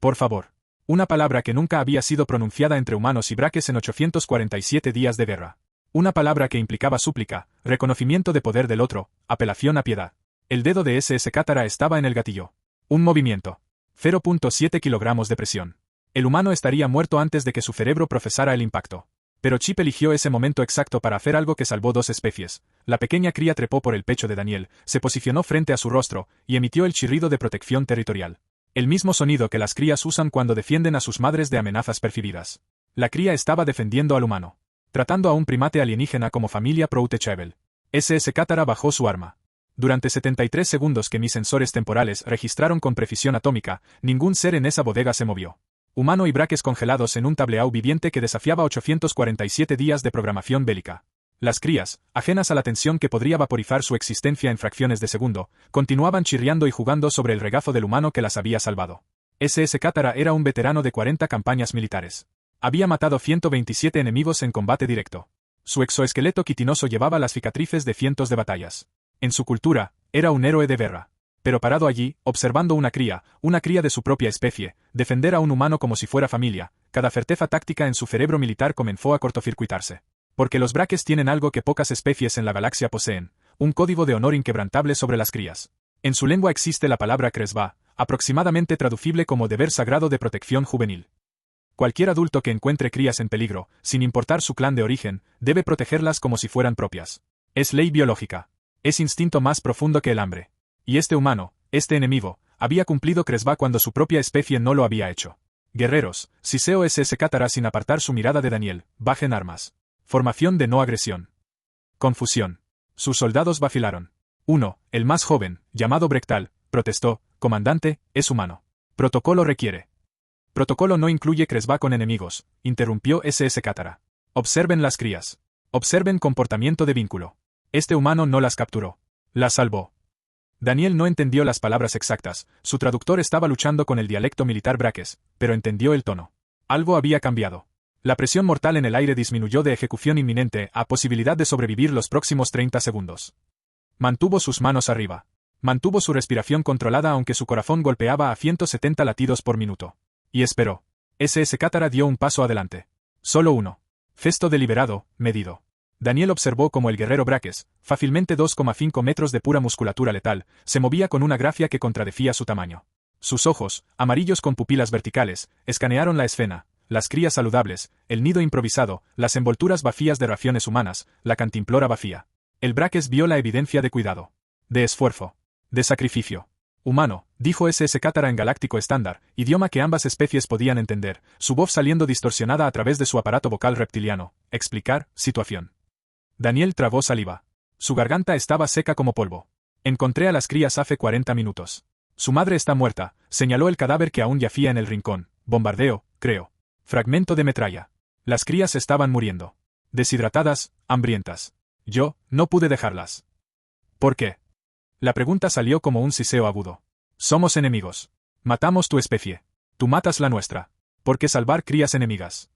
Speaker 1: Por favor. Una palabra que nunca había sido pronunciada entre humanos y braques en 847 días de guerra. Una palabra que implicaba súplica, reconocimiento de poder del otro, apelación a piedad. El dedo de SS Cátara estaba en el gatillo. Un movimiento. 0.7 kilogramos de presión. El humano estaría muerto antes de que su cerebro procesara el impacto. Pero Chip eligió ese momento exacto para hacer algo que salvó dos especies. La pequeña cría trepó por el pecho de Daniel, se posicionó frente a su rostro, y emitió el chirrido de protección territorial. El mismo sonido que las crías usan cuando defienden a sus madres de amenazas percibidas. La cría estaba defendiendo al humano. Tratando a un primate alienígena como familia proutechable. SS Cátara bajó su arma. Durante 73 segundos que mis sensores temporales registraron con precisión atómica, ningún ser en esa bodega se movió. Humano y braques congelados en un tableau viviente que desafiaba 847 días de programación bélica. Las crías, ajenas a la tensión que podría vaporizar su existencia en fracciones de segundo, continuaban chirriando y jugando sobre el regazo del humano que las había salvado. SS Cátara era un veterano de 40 campañas militares. Había matado 127 enemigos en combate directo. Su exoesqueleto quitinoso llevaba las cicatrices de cientos de batallas. En su cultura, era un héroe de guerra. Pero parado allí, observando una cría de su propia especie, defender a un humano como si fuera familia, cada certeza táctica en su cerebro militar comenzó a cortocircuitarse. Porque los braques tienen algo que pocas especies en la galaxia poseen, un código de honor inquebrantable sobre las crías. En su lengua existe la palabra kresba, aproximadamente traducible como deber sagrado de protección juvenil. Cualquier adulto que encuentre crías en peligro, sin importar su clan de origen, debe protegerlas como si fueran propias. Es ley biológica. Es instinto más profundo que el hambre. Y este humano, este enemigo, había cumplido kresba cuando su propia especie no lo había hecho. Guerreros, Siseo SS Cátara sin apartar su mirada de Daniel, bajen armas. Formación de no agresión. Confusión. Sus soldados vacilaron. Uno, el más joven, llamado Brektal, protestó, comandante, es humano. Protocolo requiere. Protocolo no incluye kresba con enemigos, interrumpió SS Cátara. Observen las crías. Observen comportamiento de vínculo. Este humano no las capturó. Las salvó. Daniel no entendió las palabras exactas, su traductor estaba luchando con el dialecto militar braques, pero entendió el tono. Algo había cambiado. La presión mortal en el aire disminuyó de ejecución inminente a posibilidad de sobrevivir los próximos 30 segundos. Mantuvo sus manos arriba. Mantuvo su respiración controlada aunque su corazón golpeaba a 170 latidos por minuto. Y esperó. SS Cátara dio un paso adelante. Solo uno. Gesto deliberado, medido. Daniel observó cómo el guerrero braques, fácilmente 2,5 metros de pura musculatura letal, se movía con una gracia que contradecía su tamaño. Sus ojos, amarillos con pupilas verticales, escanearon la escena. Las crías saludables, el nido improvisado, las envolturas vacías de raciones humanas, la cantimplora vacía. El braques vio la evidencia de cuidado. De esfuerzo. De sacrificio. Humano, dijo SS Cátara en galáctico estándar, idioma que ambas especies podían entender, su voz saliendo distorsionada a través de su aparato vocal reptiliano. Explicar, situación. Daniel tragó saliva. Su garganta estaba seca como polvo. Encontré a las crías hace 40 minutos. Su madre está muerta, señaló el cadáver que aún yacía en el rincón. Bombardeo, creo. Fragmento de metralla. Las crías estaban muriendo. Deshidratadas, hambrientas. Yo, no pude dejarlas. ¿Por qué? La pregunta salió como un siseo agudo. Somos enemigos. Matamos tu especie. Tú matas la nuestra. ¿Por qué salvar crías enemigas?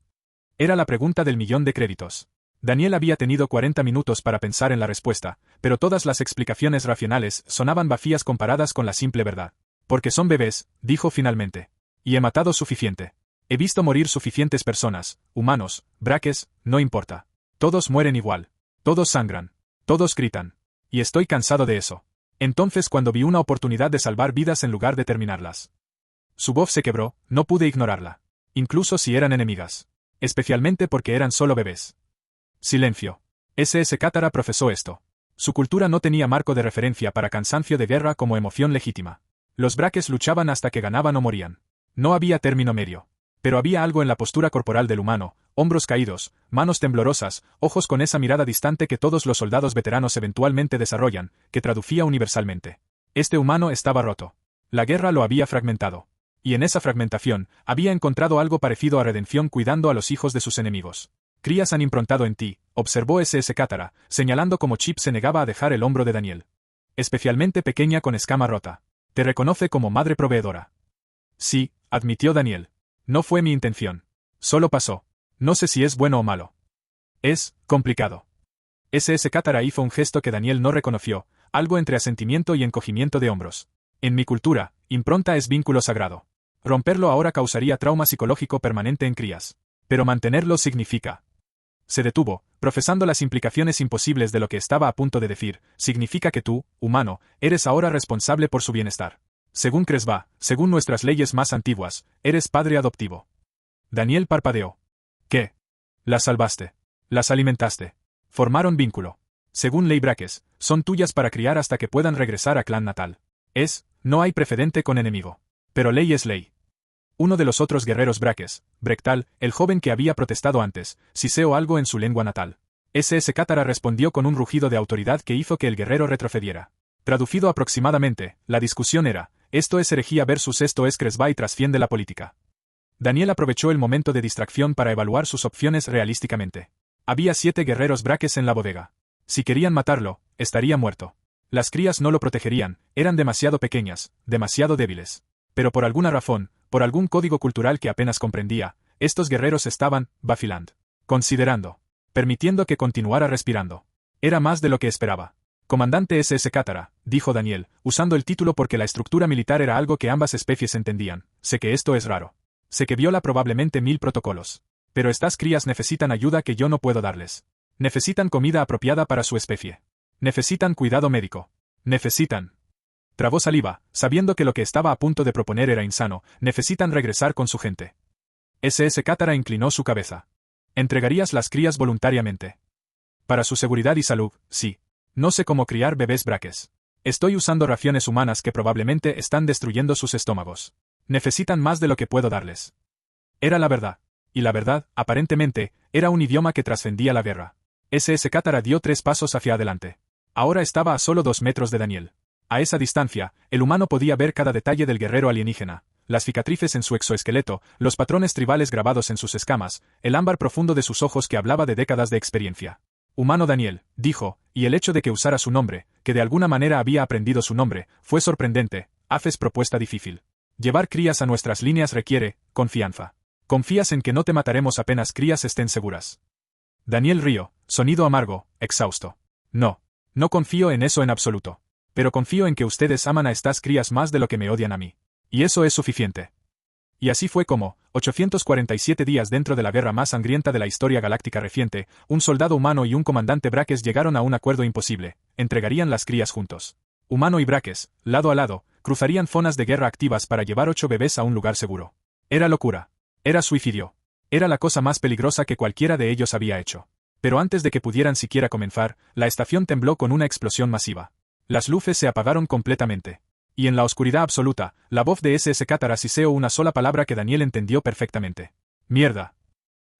Speaker 1: Era la pregunta del millón de créditos. Daniel había tenido 40 minutos para pensar en la respuesta, pero todas las explicaciones racionales sonaban vacías comparadas con la simple verdad. Porque son bebés, dijo finalmente. Y he matado suficiente. He visto morir suficientes personas, humanos, braques, no importa. Todos mueren igual. Todos sangran. Todos gritan. Y estoy cansado de eso. Entonces cuando vi una oportunidad de salvar vidas en lugar de terminarlas. Su voz se quebró, no pude ignorarla. Incluso si eran enemigas. Especialmente porque eran solo bebés. Silencio. SS Cátara profesó esto. Su cultura no tenía marco de referencia para cansancio de guerra como emoción legítima. Los braques luchaban hasta que ganaban o morían. No había término medio. Pero había algo en la postura corporal del humano, hombros caídos, manos temblorosas, ojos con esa mirada distante que todos los soldados veteranos eventualmente desarrollan, que traducía universalmente. Este humano estaba roto. La guerra lo había fragmentado. Y en esa fragmentación, había encontrado algo parecido a redención cuidando a los hijos de sus enemigos. Crías han improntado en ti, observó SS Cátara, señalando cómo Chip se negaba a dejar el hombro de Daniel. especialmente pequeña con escama rota. Te reconoce como madre proveedora. Sí, admitió Daniel. No fue mi intención. Solo pasó. No sé si es bueno o malo. Es complicado. SS Katara hizo un gesto que Daniel no reconoció, algo entre asentimiento y encogimiento de hombros. En mi cultura, impronta es vínculo sagrado. Romperlo ahora causaría trauma psicológico permanente en crías. Pero mantenerlo significa. Se detuvo, profesando las implicaciones imposibles de lo que estaba a punto de decir. Significa que tú, humano, eres ahora responsable por su bienestar. Según Kresba, según nuestras leyes más antiguas, eres padre adoptivo. Daniel parpadeó. ¿Qué? Las salvaste. Las alimentaste. Formaron vínculo. Según ley Braques, son tuyas para criar hasta que puedan regresar a clan natal. No hay precedente con enemigo. Pero ley es ley. Uno de los otros guerreros Braques, Brektal, el joven que había protestado antes, siseó algo en su lengua natal. SS Katara respondió con un rugido de autoridad que hizo que el guerrero retrocediera. Traducido aproximadamente, la discusión era, esto es herejía versus esto es Kresba y trasciende la política. Daniel aprovechó el momento de distracción para evaluar sus opciones realísticamente. Había 7 guerreros Braques en la bodega. Si querían matarlo, estaría muerto. Las crías no lo protegerían, eran demasiado pequeñas, demasiado débiles. Pero por alguna razón, por algún código cultural que apenas comprendía, estos guerreros estaban, vacilando, considerando, permitiendo que continuara respirando. Era más de lo que esperaba. Comandante SS Katara, dijo Daniel, usando el título porque la estructura militar era algo que ambas especies entendían. Sé que esto es raro. Sé que viola probablemente 1000 protocolos. Pero estas crías necesitan ayuda que yo no puedo darles. Necesitan comida apropiada para su especie. Necesitan cuidado médico. Necesitan. Trabó saliva, sabiendo que lo que estaba a punto de proponer era insano. Necesitan regresar con su gente. SS Katara inclinó su cabeza. ¿Entregarías las crías voluntariamente? Para su seguridad y salud, sí. No sé cómo criar bebés Braques. Estoy usando raciones humanas que probablemente están destruyendo sus estómagos. Necesitan más de lo que puedo darles. Era la verdad. Y la verdad, aparentemente, era un idioma que trascendía la guerra. SS Katara dio 3 pasos hacia adelante. Ahora estaba a solo 2 metros de Daniel. A esa distancia, el humano podía ver cada detalle del guerrero alienígena, las cicatrices en su exoesqueleto, los patrones tribales grabados en sus escamas, el ámbar profundo de sus ojos que hablaba de décadas de experiencia. Humano Daniel, dijo, y el hecho de que usara su nombre, que de alguna manera había aprendido su nombre, fue sorprendente. Haces propuesta difícil. Llevar crías a nuestras líneas requiere confianza. ¿Confías en que no te mataremos apenas crías estén seguras? Daniel rió, sonido amargo, exhausto. No. No confío en eso en absoluto. Pero confío en que ustedes aman a estas crías más de lo que me odian a mí. Y eso es suficiente. Y así fue como, 847 días dentro de la guerra más sangrienta de la historia galáctica reciente, un soldado humano y un comandante Braques llegaron a un acuerdo imposible. Entregarían las crías juntos. Humano y Braques, lado a lado, cruzarían zonas de guerra activas para llevar 8 bebés a un lugar seguro. Era locura. Era suicidio. Era la cosa más peligrosa que cualquiera de ellos había hecho. Pero antes de que pudieran siquiera comenzar, la estación tembló con una explosión masiva. Las luces se apagaron completamente. Y en la oscuridad absoluta, la voz de SS Katara siseó una sola palabra que Daniel entendió perfectamente. Mierda.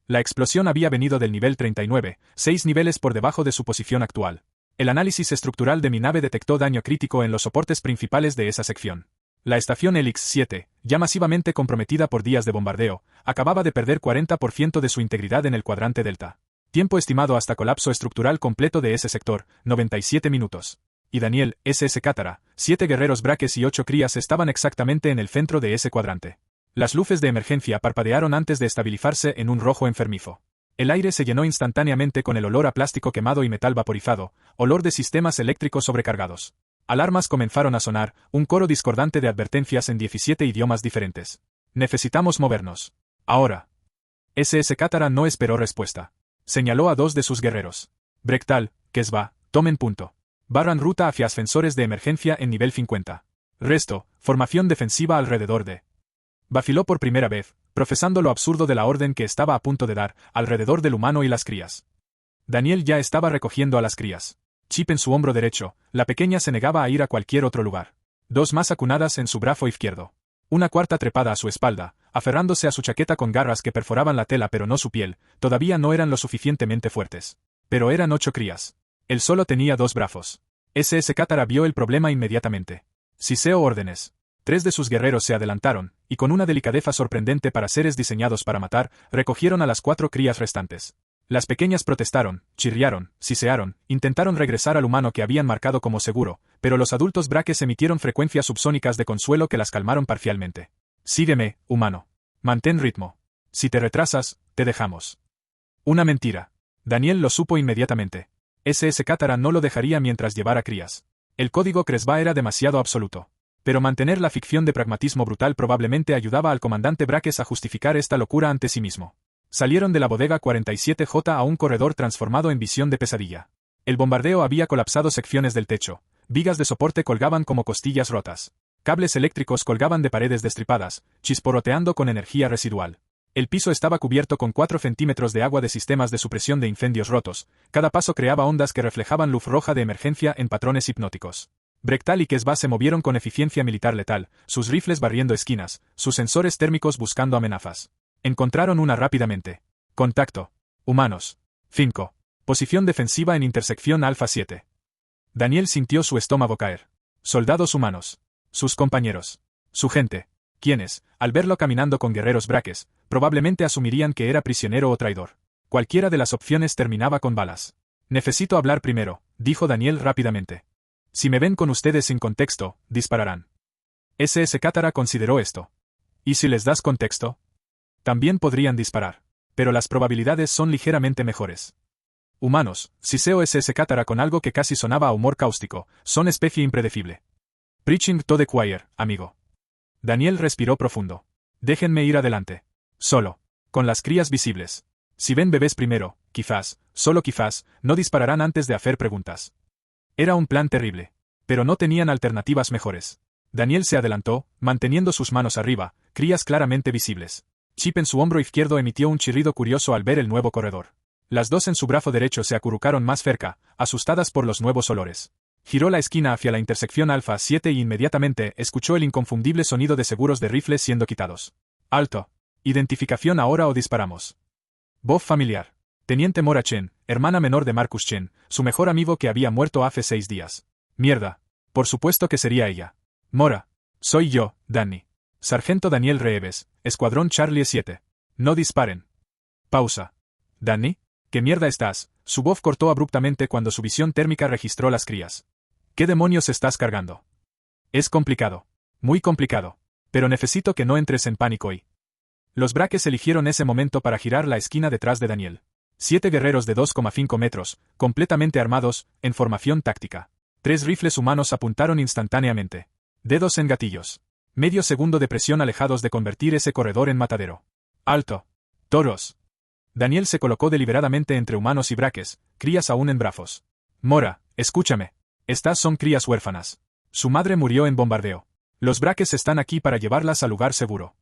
Speaker 1: La explosión había venido del nivel 39, 6 niveles por debajo de su posición actual. El análisis estructural de mi nave detectó daño crítico en los soportes principales de esa sección. La estación Helix 7, ya masivamente comprometida por días de bombardeo, acababa de perder 40% de su integridad en el cuadrante Delta. Tiempo estimado hasta colapso estructural completo de ese sector, 97 minutos. Y Daniel, SS Katara, 7 guerreros Braques y 8 crías estaban exactamente en el centro de ese cuadrante. Las luces de emergencia parpadearon antes de estabilizarse en un rojo enfermizo. El aire se llenó instantáneamente con el olor a plástico quemado y metal vaporizado, olor de sistemas eléctricos sobrecargados. Alarmas comenzaron a sonar, un coro discordante de advertencias en 17 idiomas diferentes. Necesitamos movernos. Ahora. SS Katara no esperó respuesta. Señaló a 2 de sus guerreros. Brektal, Kresba, tomen punto. Barran ruta hacia ascensores de emergencia en nivel 50. Resto, formación defensiva alrededor de. Vaciló por primera vez, profesando lo absurdo de la orden que estaba a punto de dar, alrededor del humano y las crías. Daniel ya estaba recogiendo a las crías. Chip en su hombro derecho, la pequeña se negaba a ir a cualquier otro lugar. 2 más acunadas en su brazo izquierdo. Una cuarta trepada a su espalda, aferrándose a su chaqueta con garras que perforaban la tela pero no su piel, todavía no eran lo suficientemente fuertes. Pero eran 8 crías. Él solo tenía 2 brazos. SS Katara vio el problema inmediatamente. Siseo órdenes. 3 de sus guerreros se adelantaron, y con una delicadeza sorprendente para seres diseñados para matar, recogieron a las 4 crías restantes. Las pequeñas protestaron, chirriaron, sisearon, intentaron regresar al humano que habían marcado como seguro, pero los adultos braques emitieron frecuencias subsónicas de consuelo que las calmaron parcialmente. Sígueme, humano. Mantén ritmo. Si te retrasas, te dejamos. Una mentira. Daniel lo supo inmediatamente. SS Cátara no lo dejaría mientras llevara crías. El código Cresba era demasiado absoluto. Pero mantener la ficción de pragmatismo brutal probablemente ayudaba al comandante Braques a justificar esta locura ante sí mismo. Salieron de la bodega 47J a un corredor transformado en visión de pesadilla. El bombardeo había colapsado secciones del techo, vigas de soporte colgaban como costillas rotas. Cables eléctricos colgaban de paredes destripadas, chisporroteando con energía residual. El piso estaba cubierto con 4 centímetros de agua de sistemas de supresión de incendios rotos, cada paso creaba ondas que reflejaban luz roja de emergencia en patrones hipnóticos. Brektal y Kesba se movieron con eficiencia militar letal, sus rifles barriendo esquinas, sus sensores térmicos buscando amenazas. Encontraron una rápidamente. Contacto. Humanos. 5. Posición defensiva en intersección Alfa 7. Daniel sintió su estómago caer. Soldados humanos. Sus compañeros. Su gente. Quienes, al verlo caminando con guerreros braques, probablemente asumirían que era prisionero o traidor. Cualquiera de las opciones terminaba con balas. Necesito hablar primero, dijo Daniel rápidamente. Si me ven con ustedes sin contexto, dispararán. SS Cátara consideró esto. ¿Y si les das contexto? También podrían disparar. Pero las probabilidades son ligeramente mejores. Humanos, siseo SS Cátara con algo que casi sonaba a humor cáustico, son especie impredecible. Preaching to the choir, amigo. Daniel respiró profundo. Déjenme ir adelante. Solo. Con las crías visibles. Si ven bebés primero, quizás, solo quizás, no dispararán antes de hacer preguntas. Era un plan terrible. Pero no tenían alternativas mejores. Daniel se adelantó, manteniendo sus manos arriba, crías claramente visibles. Chip en su hombro izquierdo emitió un chirrido curioso al ver el nuevo corredor. Las dos en su brazo derecho se acurrucaron más cerca, asustadas por los nuevos olores. Giró la esquina hacia la intersección Alfa 7 y inmediatamente escuchó el inconfundible sonido de seguros de rifles siendo quitados. Alto. Identificación ahora o disparamos. Voz familiar. Teniente Mora Chen, hermana menor de Marcus Chen, su mejor amigo que había muerto hace 6 días. Mierda. Por supuesto que sería ella. Mora. Soy yo, Danny. Sargento Daniel Reeves, Escuadrón Charlie 7. No disparen. Pausa. ¿Danny? ¿Qué mierda estás? Su voz cortó abruptamente cuando su visión térmica registró las crías. ¿Qué demonios estás cargando? Es complicado. Muy complicado. Pero necesito que no entres en pánico y... Los braques eligieron ese momento para girar la esquina detrás de Daniel. 7 guerreros de 2,5 metros, completamente armados, en formación táctica. 3 rifles humanos apuntaron instantáneamente. Dedos en gatillos. Medio segundo de presión alejados de convertir ese corredor en matadero. ¡Alto! ¡Toros! Daniel se colocó deliberadamente entre humanos y braques, crías aún en brazos. Mora, escúchame. Estas son crías huérfanas. Su madre murió en bombardeo. Los braques están aquí para llevarlas al lugar seguro.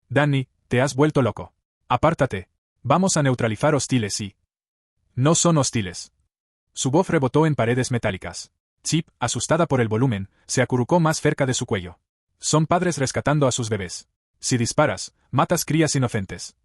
Speaker 1: Danny, te has vuelto loco. Apártate. Vamos a neutralizar hostiles y... No son hostiles. Su voz rebotó en paredes metálicas. Chip, asustada por el volumen, se acurrucó más cerca de su cuello. Son padres rescatando a sus bebés. Si disparas, matas crías inocentes.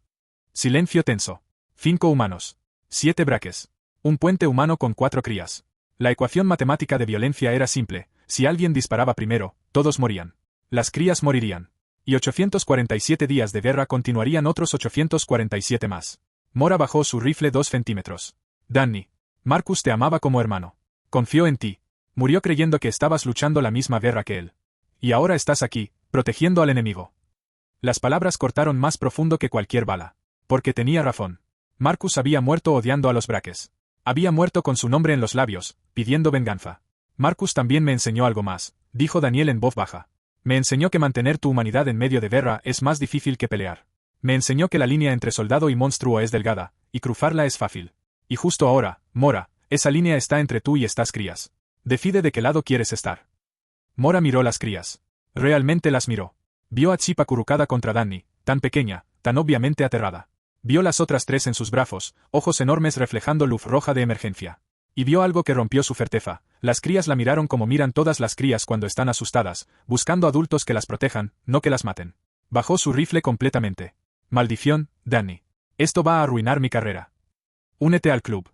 Speaker 1: Silencio tenso. 5 humanos. 7 braques. Un puente humano con 4 crías. La ecuación matemática de violencia era simple. Si alguien disparaba primero, todos morían. Las crías morirían. Y 847 días de guerra continuarían otros 847 más. Mora bajó su rifle 2 centímetros. Danny. Marcus te amaba como hermano. Confió en ti. Murió creyendo que estabas luchando la misma guerra que él. Y ahora estás aquí, protegiendo al enemigo. Las palabras cortaron más profundo que cualquier bala. Porque tenía razón. Marcus había muerto odiando a los braques. Había muerto con su nombre en los labios, pidiendo venganza. Marcus también me enseñó algo más, dijo Daniel en voz baja. Me enseñó que mantener tu humanidad en medio de guerra es más difícil que pelear. Me enseñó que la línea entre soldado y monstruo es delgada, y cruzarla es fácil. Y justo ahora, Mora, esa línea está entre tú y estas crías. Decide de qué lado quieres estar. Mora miró las crías. Realmente las miró. Vio a Chip acurrucada contra Danny, tan pequeña, tan obviamente aterrada. Vio las otras 3 en sus brazos, ojos enormes reflejando luz roja de emergencia. Y vio algo que rompió su certeza. Las crías la miraron como miran todas las crías cuando están asustadas, buscando adultos que las protejan, no que las maten. Bajó su rifle completamente. Maldición, Danny. Esto va a arruinar mi carrera. Únete al club.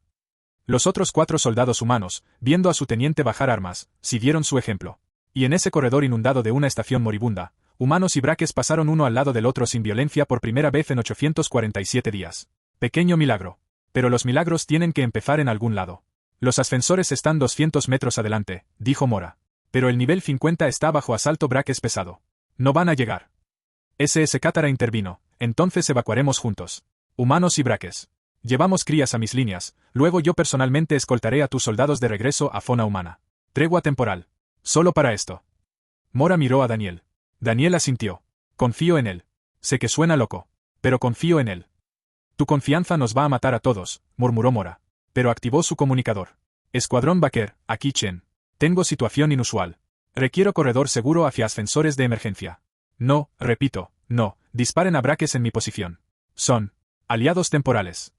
Speaker 1: Los otros 4 soldados humanos, viendo a su teniente bajar armas, siguieron su ejemplo. Y en ese corredor inundado de una estación moribunda, humanos y braques pasaron uno al lado del otro sin violencia por primera vez en 847 días. Pequeño milagro. Pero los milagros tienen que empezar en algún lado. Los ascensores están 200 metros adelante, dijo Mora. Pero el nivel 50 está bajo asalto Braques pesado. No van a llegar. SS Cátara intervino. Entonces evacuaremos juntos. Humanos y Braques. Llevamos crías a mis líneas, luego yo personalmente escoltaré a tus soldados de regreso a zona humana. Tregua temporal. Solo para esto. Mora miró a Daniel. Daniel asintió. Confío en él. Sé que suena loco. Pero confío en él. Tu confianza nos va a matar a todos, murmuró Mora. Pero activó su comunicador. Escuadrón Baker, aquí Chen. Tengo situación inusual. Requiero corredor seguro hacia ascensores de emergencia. No, repito, no, disparen a Braques en mi posición. Son aliados temporales.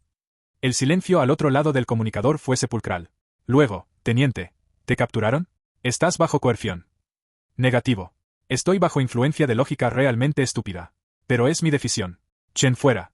Speaker 1: El silencio al otro lado del comunicador fue sepulcral. Luego, teniente, ¿te capturaron? Estás bajo coerción. Negativo. Estoy bajo influencia de lógica realmente estúpida. Pero es mi decisión. Chen fuera.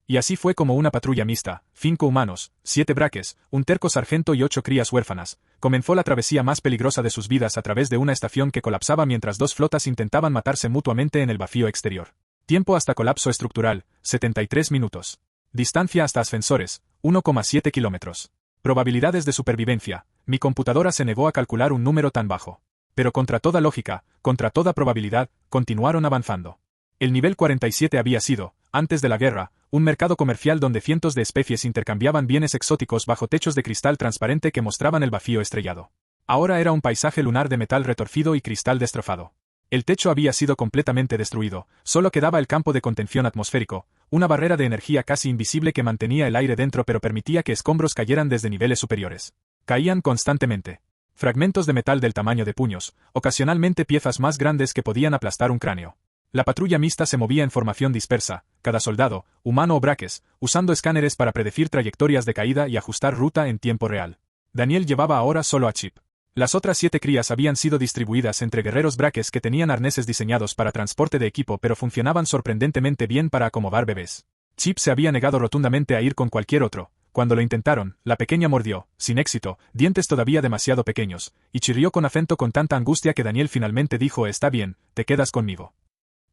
Speaker 1: Y así fue como una patrulla mixta, 5 humanos, 7 Braques, un terco sargento y 8 crías huérfanas, comenzó la travesía más peligrosa de sus vidas a través de una estación que colapsaba mientras dos flotas intentaban matarse mutuamente en el vacío exterior. Tiempo hasta colapso estructural, 73 minutos. Distancia hasta ascensores, 1,7 kilómetros. Probabilidades de supervivencia, mi computadora se negó a calcular un número tan bajo. Pero contra toda lógica, contra toda probabilidad, continuaron avanzando. El nivel 47 había sido, antes de la guerra, un mercado comercial donde cientos de especies intercambiaban bienes exóticos bajo techos de cristal transparente que mostraban el vacío estrellado. Ahora era un paisaje lunar de metal retorcido y cristal destrozado. El techo había sido completamente destruido, solo quedaba el campo de contención atmosférico, una barrera de energía casi invisible que mantenía el aire dentro pero permitía que escombros cayeran desde niveles superiores. Caían constantemente. Fragmentos de metal del tamaño de puños, ocasionalmente piezas más grandes que podían aplastar un cráneo. La patrulla mixta se movía en formación dispersa, cada soldado, humano o Braques, usando escáneres para predecir trayectorias de caída y ajustar ruta en tiempo real. Daniel llevaba ahora solo a Chip. Las otras 7 crías habían sido distribuidas entre guerreros Braques que tenían arneses diseñados para transporte de equipo pero funcionaban sorprendentemente bien para acomodar bebés. Chip se había negado rotundamente a ir con cualquier otro. Cuando lo intentaron, la pequeña mordió, sin éxito, dientes todavía demasiado pequeños, y chirrió con acento con tanta angustia que Daniel finalmente dijo: está bien, te quedas conmigo.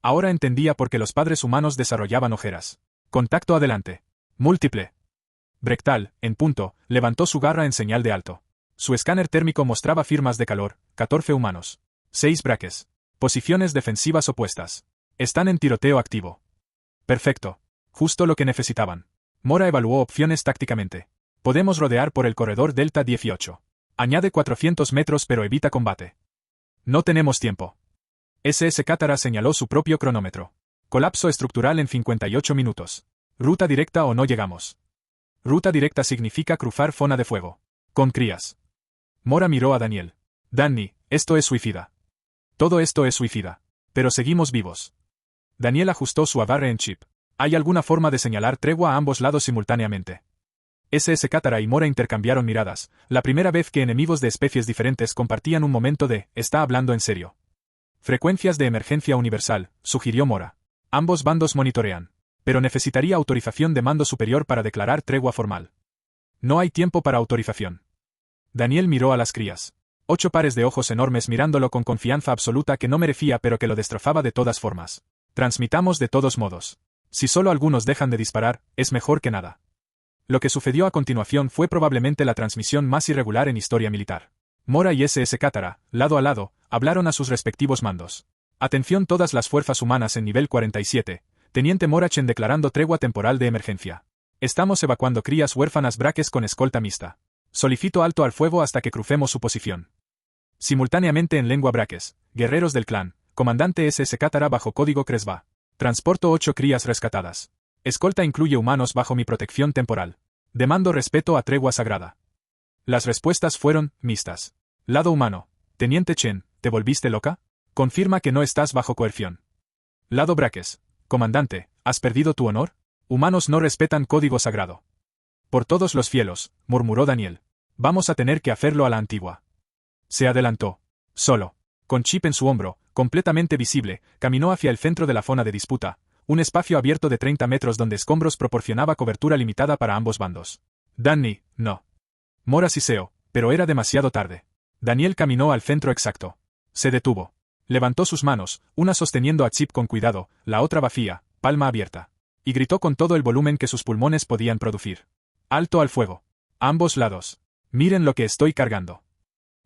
Speaker 1: Ahora entendía por qué los padres humanos desarrollaban ojeras. Contacto adelante. Múltiple. Brectal, en punto, levantó su garra en señal de alto. Su escáner térmico mostraba firmas de calor, 14 humanos. 6 Braques. Posiciones defensivas opuestas. Están en tiroteo activo. Perfecto. Justo lo que necesitaban. Mora evaluó opciones tácticamente. Podemos rodear por el corredor Delta 18. Añade 400 metros pero evita combate. No tenemos tiempo. SS Cátara señaló su propio cronómetro. Colapso estructural en 58 minutos. Ruta directa o no llegamos. Ruta directa significa cruzar zona de fuego. Con crías. Mora miró a Daniel. Danny, esto es suicida. Todo esto es suicida. Pero seguimos vivos. Daniel ajustó su agarre en Chip. ¿Hay alguna forma de señalar tregua a ambos lados simultáneamente? SS Cátara y Mora intercambiaron miradas, la primera vez que enemigos de especies diferentes compartían un momento de «está hablando en serio». Frecuencias de emergencia universal, sugirió Mora. Ambos bandos monitorean. Pero necesitaría autorización de mando superior para declarar tregua formal. No hay tiempo para autorización. Daniel miró a las crías. 8 pares de ojos enormes mirándolo con confianza absoluta que no merecía pero que lo destrozaba de todas formas. Transmitamos de todos modos. Si solo algunos dejan de disparar, es mejor que nada. Lo que sucedió a continuación fue probablemente la transmisión más irregular en historia militar. Mora y SS Cátara, lado a lado, hablaron a sus respectivos mandos. Atención todas las fuerzas humanas en nivel 47, Teniente Morachen declarando tregua temporal de emergencia. Estamos evacuando crías huérfanas Braques con escolta mixta. Solicito alto al fuego hasta que crucemos su posición. Simultáneamente en lengua Braques, guerreros del clan, comandante SS Cátara bajo código Cresva. Transporto 8 crías rescatadas. Escolta incluye humanos bajo mi protección temporal. Demando respeto a tregua sagrada. Las respuestas fueron mixtas. Lado humano. Teniente Chen, ¿te volviste loca? Confirma que no estás bajo coerción. Lado Braques. Comandante, ¿has perdido tu honor? Humanos no respetan código sagrado. Por todos los cielos, murmuró Daniel. Vamos a tener que hacerlo a la antigua. Se adelantó. Solo. Con Chip en su hombro, completamente visible, caminó hacia el centro de la zona de disputa, un espacio abierto de 30 metros donde escombros proporcionaba cobertura limitada para ambos bandos. Danny, no. Mora siseó, pero era demasiado tarde. Daniel caminó al centro exacto. Se detuvo. Levantó sus manos, una sosteniendo a Chip con cuidado, la otra vacía, palma abierta. Y gritó con todo el volumen que sus pulmones podían producir. Alto al fuego. A ambos lados. Miren lo que estoy cargando.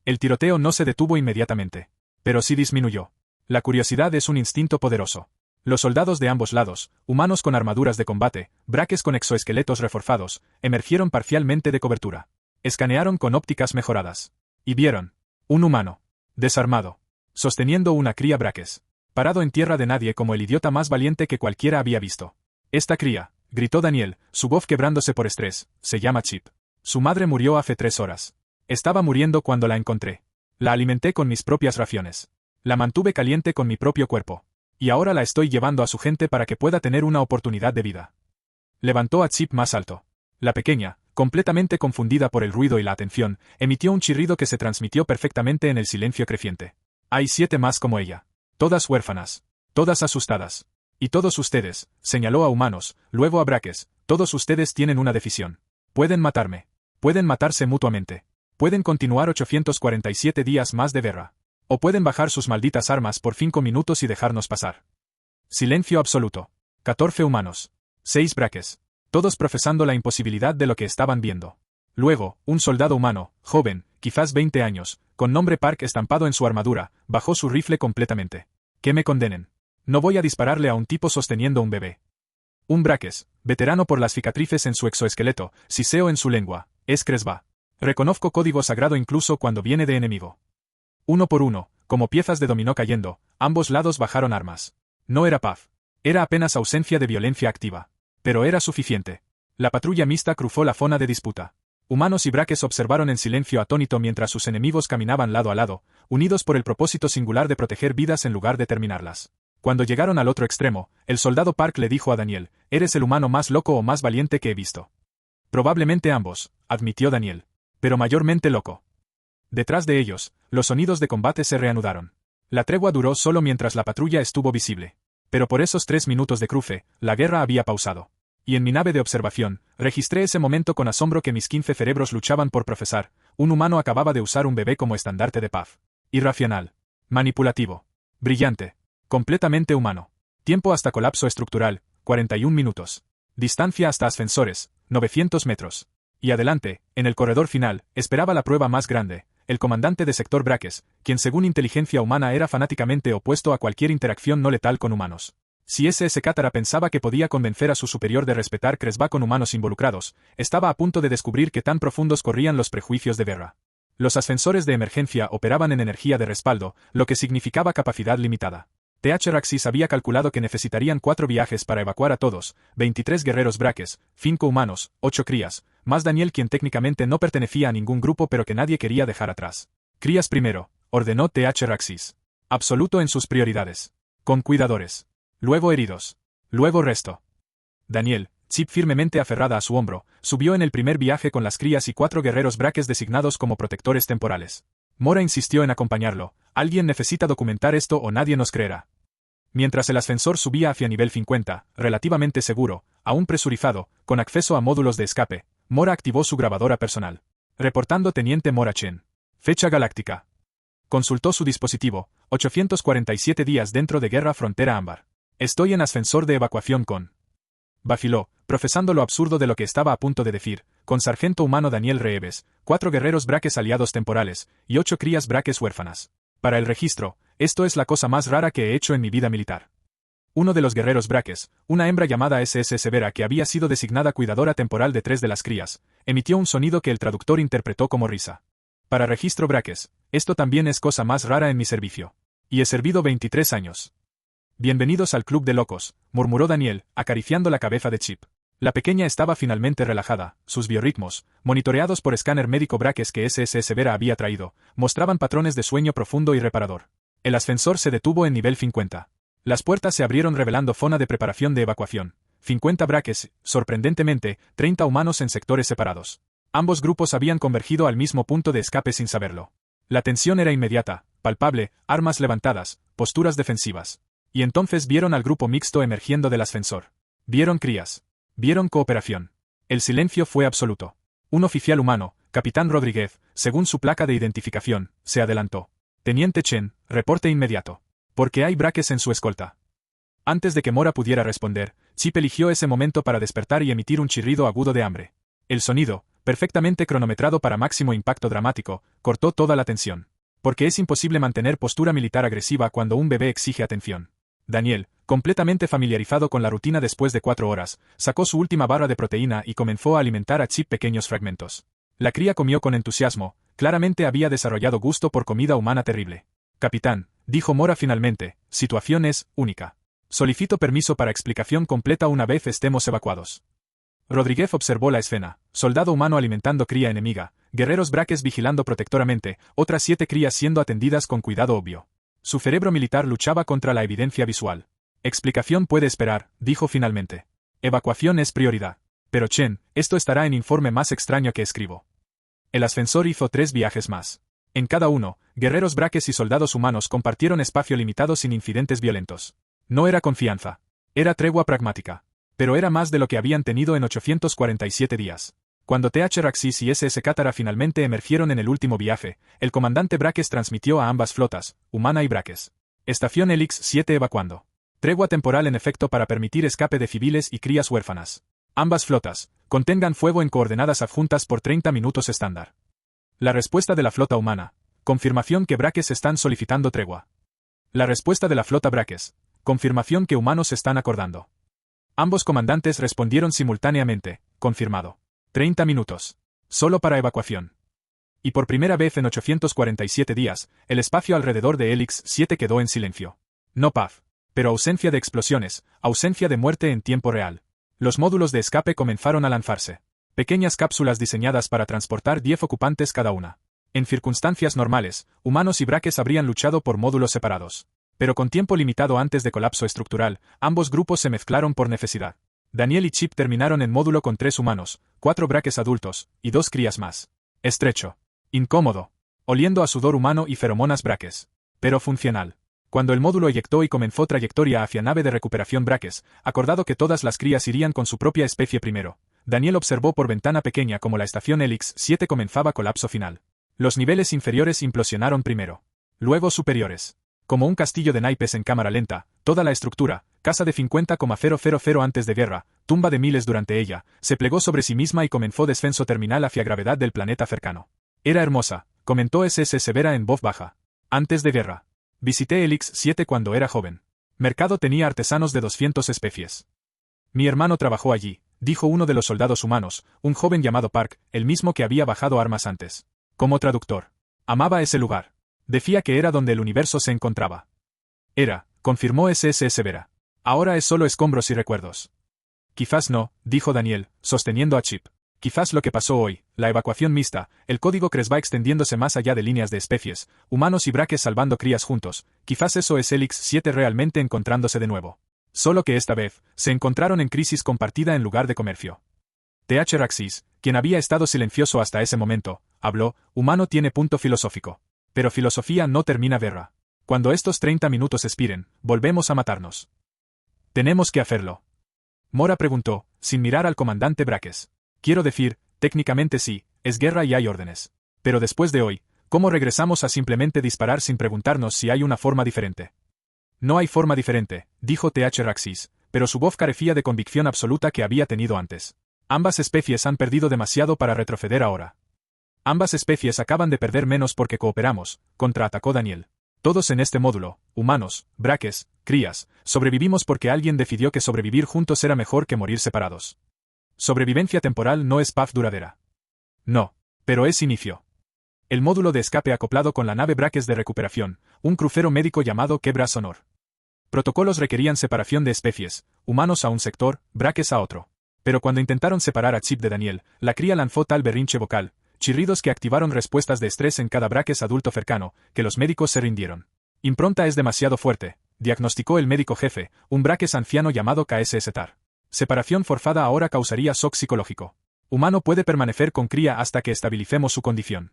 Speaker 1: El tiroteo no se detuvo inmediatamente. Pero sí disminuyó. La curiosidad es un instinto poderoso. Los soldados de ambos lados, humanos con armaduras de combate, braques con exoesqueletos reforzados, emergieron parcialmente de cobertura. Escanearon con ópticas mejoradas. Y vieron. Un humano. Desarmado. Sosteniendo una cría braques. Parado en tierra de nadie como el idiota más valiente que cualquiera había visto. Esta cría, gritó Daniel, su voz quebrándose por estrés, se llama Chip. Su madre murió hace 3 horas. Estaba muriendo cuando la encontré. La alimenté con mis propias raciones. La mantuve caliente con mi propio cuerpo. Y ahora la estoy llevando a su gente para que pueda tener una oportunidad de vida. Levantó a Chip más alto. La pequeña, completamente confundida por el ruido y la atención, emitió un chirrido que se transmitió perfectamente en el silencio creciente. Hay 7 más como ella. Todas huérfanas. Todas asustadas. Y todos ustedes, señaló a humanos, luego a braques, todos ustedes tienen una decisión. Pueden matarme. Pueden matarse mutuamente. Pueden continuar 847 días más de guerra. O pueden bajar sus malditas armas por 5 minutos y dejarnos pasar. Silencio absoluto. 14 humanos. 6 braques. Todos profesando la imposibilidad de lo que estaban viendo. Luego, un soldado humano, joven, quizás 20 años, con nombre Park estampado en su armadura, bajó su rifle completamente. Que me condenen. No voy a dispararle a un tipo sosteniendo un bebé. Un braques, veterano por las cicatrices en su exoesqueleto, siseo en su lengua, es Cresba. Reconozco código sagrado incluso cuando viene de enemigo. Uno por uno, como piezas de dominó cayendo, ambos lados bajaron armas. No era paz. Era apenas ausencia de violencia activa. Pero era suficiente. La patrulla mixta cruzó la zona de disputa. Humanos y braques observaron en silencio atónito mientras sus enemigos caminaban lado a lado, unidos por el propósito singular de proteger vidas en lugar de terminarlas. Cuando llegaron al otro extremo, el soldado Park le dijo a Daniel, «Eres el humano más loco o más valiente que he visto». Probablemente ambos, admitió Daniel. Pero mayormente loco. Detrás de ellos, los sonidos de combate se reanudaron. La tregua duró solo mientras la patrulla estuvo visible. Pero por esos 3 minutos de cruce, la guerra había pausado. Y en mi nave de observación, registré ese momento con asombro que mis 15 cerebros luchaban por profesar. Un humano acababa de usar un bebé como estandarte de paz. Irracional. Manipulativo. Brillante. Completamente humano. Tiempo hasta colapso estructural, 41 minutos. Distancia hasta ascensores, 900 metros. Y adelante, en el corredor final, esperaba la prueba más grande, el comandante de sector Braques, quien según inteligencia humana era fanáticamente opuesto a cualquier interacción no letal con humanos. Si SS Cátara pensaba que podía convencer a su superior de respetar Cresba con humanos involucrados, estaba a punto de descubrir que tan profundos corrían los prejuicios de guerra. Los ascensores de emergencia operaban en energía de respaldo, lo que significaba capacidad limitada. TH-Raxis había calculado que necesitarían 4 viajes para evacuar a todos, 23 guerreros braques, 5 humanos, 8 crías, más Daniel quien técnicamente no pertenecía a ningún grupo pero que nadie quería dejar atrás. Crías primero, ordenó TH-Raxis. Absoluto en sus prioridades. Con cuidadores. Luego heridos. Luego resto. Daniel, Chip firmemente aferrada a su hombro, subió en el primer viaje con las crías y 4 guerreros braques designados como protectores temporales. Mora insistió en acompañarlo. Alguien necesita documentar esto o nadie nos creerá. Mientras el ascensor subía hacia nivel 50, relativamente seguro, aún presurizado, con acceso a módulos de escape, Mora activó su grabadora personal. Reportando Teniente Mora Chen. Fecha galáctica. Consultó su dispositivo, 847 días dentro de Guerra Frontera Ámbar. Estoy en ascensor de evacuación con... Vaciló, profesando lo absurdo de lo que estaba a punto de decir, con sargento humano Daniel Reeves, 4 guerreros braques aliados temporales, y 8 crías braques huérfanas. Para el registro, esto es la cosa más rara que he hecho en mi vida militar. Uno de los guerreros braques, una hembra llamada SS Severa que había sido designada cuidadora temporal de 3 de las crías, emitió un sonido que el traductor interpretó como risa. Para registro braques, esto también es cosa más rara en mi servicio. Y he servido 23 años. Bienvenidos al Club de Locos, murmuró Daniel, acariciando la cabeza de Chip. La pequeña estaba finalmente relajada, sus biorritmos, monitoreados por escáner médico braques que SS Severa había traído, mostraban patrones de sueño profundo y reparador. El ascensor se detuvo en nivel 50. Las puertas se abrieron revelando zona de preparación de evacuación. 50 braques, sorprendentemente, 30 humanos en sectores separados. Ambos grupos habían convergido al mismo punto de escape sin saberlo. La tensión era inmediata, palpable, armas levantadas, posturas defensivas. Y entonces vieron al grupo mixto emergiendo del ascensor. Vieron crías. Vieron cooperación. El silencio fue absoluto. Un oficial humano, Capitán Rodríguez, según su placa de identificación, se adelantó. Teniente Chen, reporte inmediato. Porque hay braques en su escolta. Antes de que Mora pudiera responder, Chip eligió ese momento para despertar y emitir un chirrido agudo de hambre. El sonido, perfectamente cronometrado para máximo impacto dramático, cortó toda la tensión. Porque es imposible mantener postura militar agresiva cuando un bebé exige atención. Daniel, completamente familiarizado con la rutina después de 4 horas, sacó su última barra de proteína y comenzó a alimentar a Chip pequeños fragmentos. La cría comió con entusiasmo, claramente había desarrollado gusto por comida humana terrible. Capitán, dijo Mora finalmente, situación es única. Solicito permiso para explicación completa una vez estemos evacuados. Rodríguez observó la escena, soldado humano alimentando cría enemiga, guerreros braques vigilando protectoramente, otras 7 crías siendo atendidas con cuidado obvio. Su cerebro militar luchaba contra la evidencia visual. Explicación puede esperar, dijo finalmente. Evacuación es prioridad. Pero Chen, esto estará en informe más extraño que escribo. El ascensor hizo 3 viajes más. En cada uno, guerreros braques y soldados humanos compartieron espacio limitado sin incidentes violentos. No era confianza. Era tregua pragmática. Pero era más de lo que habían tenido en 847 días. Cuando TH Raxis y SS Cátara finalmente emergieron en el último viaje, el comandante Braques transmitió a ambas flotas, Humana y Braques. Estación Helix 7 evacuando. Tregua temporal en efecto para permitir escape de civiles y crías huérfanas. Ambas flotas, contengan fuego en coordenadas adjuntas por 30 minutos estándar. La respuesta de la flota humana. Confirmación que Braques están solicitando tregua. La respuesta de la flota Braques. Confirmación que humanos están acordando. Ambos comandantes respondieron simultáneamente, confirmado. 30 minutos. Solo para evacuación. Y por primera vez en 847 días, el espacio alrededor de Helix 7 quedó en silencio. No paz. Pero ausencia de explosiones, ausencia de muerte en tiempo real. Los módulos de escape comenzaron a lanzarse. Pequeñas cápsulas diseñadas para transportar 10 ocupantes cada una. En circunstancias normales, humanos y braques habrían luchado por módulos separados. Pero con tiempo limitado antes de colapso estructural, ambos grupos se mezclaron por necesidad. Daniel y Chip terminaron en módulo con 3 humanos, 4 braques adultos, y 2 crías más. Estrecho. Incómodo. Oliendo a sudor humano y feromonas braques. Pero funcional. Cuando el módulo eyectó y comenzó trayectoria hacia nave de recuperación braques, acordado que todas las crías irían con su propia especie primero, Daniel observó por ventana pequeña como la estación Helix 7 comenzaba colapso final. Los niveles inferiores implosionaron primero. Luego superiores. Como un castillo de naipes en cámara lenta, toda la estructura, casa de 50,000 antes de guerra, tumba de miles durante ella, se plegó sobre sí misma y comenzó descenso terminal hacia gravedad del planeta cercano. Era hermosa, comentó SS Severa en voz baja. Antes de guerra. Visité Helix 7 cuando era joven. Mercado tenía artesanos de 200 especies. Mi hermano trabajó allí, dijo uno de los soldados humanos, un joven llamado Park, el mismo que había bajado armas antes. Como traductor. Amaba ese lugar. Decía que era donde el universo se encontraba. Era, confirmó SS Severa. Ahora es solo escombros y recuerdos. Quizás no, dijo Daniel, sosteniendo a Chip. Quizás lo que pasó hoy, la evacuación mixta, el código CRES va extendiéndose más allá de líneas de especies, humanos y braques salvando crías juntos, quizás eso es Helix 7 realmente encontrándose de nuevo. Solo que esta vez, se encontraron en crisis compartida en lugar de comercio. TH Raxis, quien había estado silencioso hasta ese momento, habló, humano tiene punto filosófico. Pero filosofía no termina guerra. Cuando estos 30 minutos expiren, volvemos a matarnos. Tenemos que hacerlo. Mora preguntó, sin mirar al comandante Braques. Quiero decir, técnicamente sí, es guerra y hay órdenes. Pero después de hoy, ¿cómo regresamos a simplemente disparar sin preguntarnos si hay una forma diferente? No hay forma diferente, dijo TH Raxis, pero su voz carecía de convicción absoluta que había tenido antes. Ambas especies han perdido demasiado para retroceder ahora. Ambas especies acaban de perder menos porque cooperamos, contraatacó Daniel. Todos en este módulo, humanos, braques, crías, sobrevivimos porque alguien decidió que sobrevivir juntos era mejor que morir separados. Sobrevivencia temporal no es paz duradera. No, pero es inicio. El módulo de escape acoplado con la nave Braques de recuperación, un crucero médico llamado Quebras Honor. Protocolos requerían separación de especies, humanos a un sector, braques a otro. Pero cuando intentaron separar a Chip de Daniel, la cría lanzó tal berrinche vocal, chirridos que activaron respuestas de estrés en cada braques adulto cercano, que los médicos se rindieron. Impronta es demasiado fuerte, diagnosticó el médico jefe, un braques anciano llamado KSS Tar. Separación forzada ahora causaría shock psicológico. Humano puede permanecer con cría hasta que estabilicemos su condición.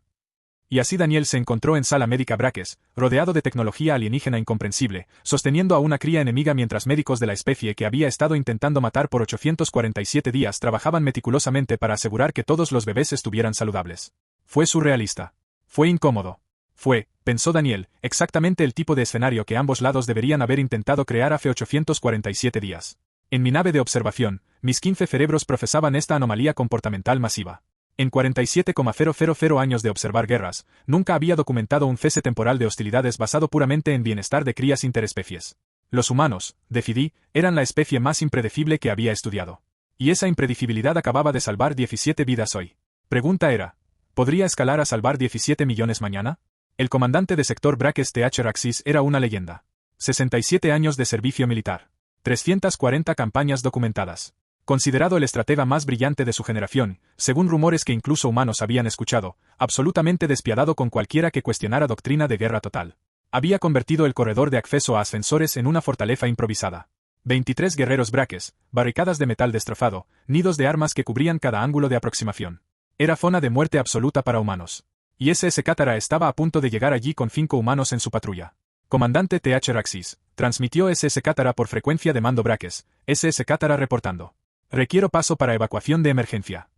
Speaker 1: Y así Daniel se encontró en sala médica Braques, rodeado de tecnología alienígena incomprensible, sosteniendo a una cría enemiga mientras médicos de la especie que había estado intentando matar por 847 días trabajaban meticulosamente para asegurar que todos los bebés estuvieran saludables. Fue surrealista. Fue incómodo. Fue, pensó Daniel, exactamente el tipo de escenario que ambos lados deberían haber intentado crear hace 847 días. En mi nave de observación, mis 15 cerebros procesaban esta anomalía comportamental masiva. En 47,000 años de observar guerras, nunca había documentado un cese temporal de hostilidades basado puramente en bienestar de crías interespecies. Los humanos, decidí, eran la especie más impredecible que había estudiado. Y esa impredecibilidad acababa de salvar 17 vidas hoy. Pregunta era, ¿podría escalar a salvar 17 millones mañana? El comandante de sector Braques Th Raxis era una leyenda. 67 años de servicio militar. 340 campañas documentadas. Considerado el estratega más brillante de su generación, según rumores que incluso humanos habían escuchado, absolutamente despiadado con cualquiera que cuestionara doctrina de guerra total. Había convertido el corredor de acceso a ascensores en una fortaleza improvisada. 23 guerreros braques, barricadas de metal destrozado, nidos de armas que cubrían cada ángulo de aproximación. Era zona de muerte absoluta para humanos. Y SS Cátara estaba a punto de llegar allí con 5 humanos en su patrulla. Comandante Th Raxis, transmitió SS Cátara por frecuencia de mando braques, SS Cátara reportando. Requiero paso para evacuación de emergencia.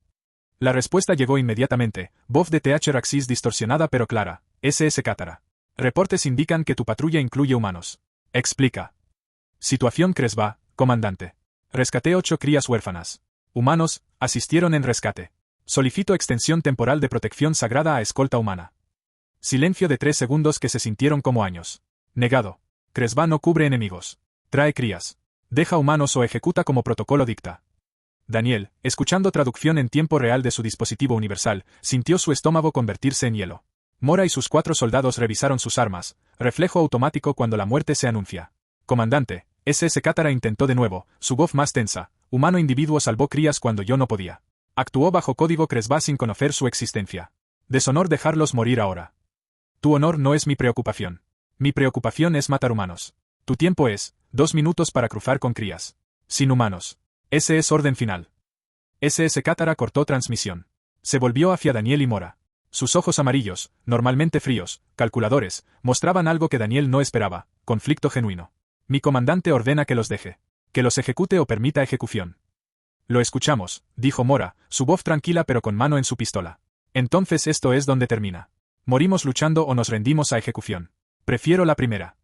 Speaker 1: La respuesta llegó inmediatamente, voz de Th Raxis distorsionada pero clara, SS Cátara. Reportes indican que tu patrulla incluye humanos. Explica. Situación Cresba, comandante. Rescaté 8 crías huérfanas. Humanos, asistieron en rescate. Solicito extensión temporal de protección sagrada a escolta humana. Silencio de 3 segundos que se sintieron como años. Negado. Cresba no cubre enemigos. Trae crías. Deja humanos o ejecuta como protocolo dicta. Daniel, escuchando traducción en tiempo real de su dispositivo universal, sintió su estómago convertirse en hielo. Mora y sus 4 soldados revisaron sus armas, reflejo automático cuando la muerte se anuncia. Comandante, SS Cátara intentó de nuevo, su voz más tensa. Humano individuo salvó crías cuando yo no podía. Actuó bajo código Cresba sin conocer su existencia. Deshonor dejarlos morir ahora. Tu honor no es mi preocupación. Mi preocupación es matar humanos. Tu tiempo es 2 minutos para cruzar con crías. Sin humanos. Ese es orden final. SS Cátara cortó transmisión. Se volvió hacia Daniel y Mora. Sus ojos amarillos, normalmente fríos, calculadores, mostraban algo que Daniel no esperaba, conflicto genuino. Mi comandante ordena que los deje. Que los ejecute o permita ejecución. Lo escuchamos, dijo Mora, su voz tranquila pero con mano en su pistola. Entonces esto es donde termina. Morimos luchando o nos rendimos a ejecución. Prefiero la primera.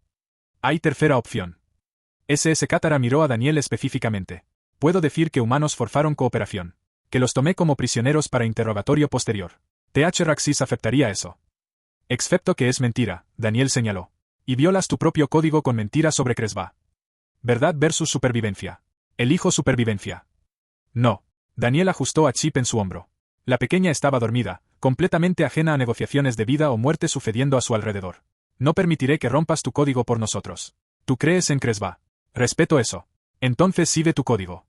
Speaker 1: Hay tercera opción. SS Cátara miró a Daniel específicamente. Puedo decir que humanos forzaron cooperación. Que los tomé como prisioneros para interrogatorio posterior. Th Raxis aceptaría eso. Excepto que es mentira, Daniel señaló. Y violas tu propio código con mentiras sobre Cresba. Verdad versus supervivencia. Elijo supervivencia. No. Daniel ajustó a Chip en su hombro. La pequeña estaba dormida, completamente ajena a negociaciones de vida o muerte sucediendo a su alrededor. No permitiré que rompas tu código por nosotros. Tú crees en Cresba. Respeto eso. Entonces sigue tu código.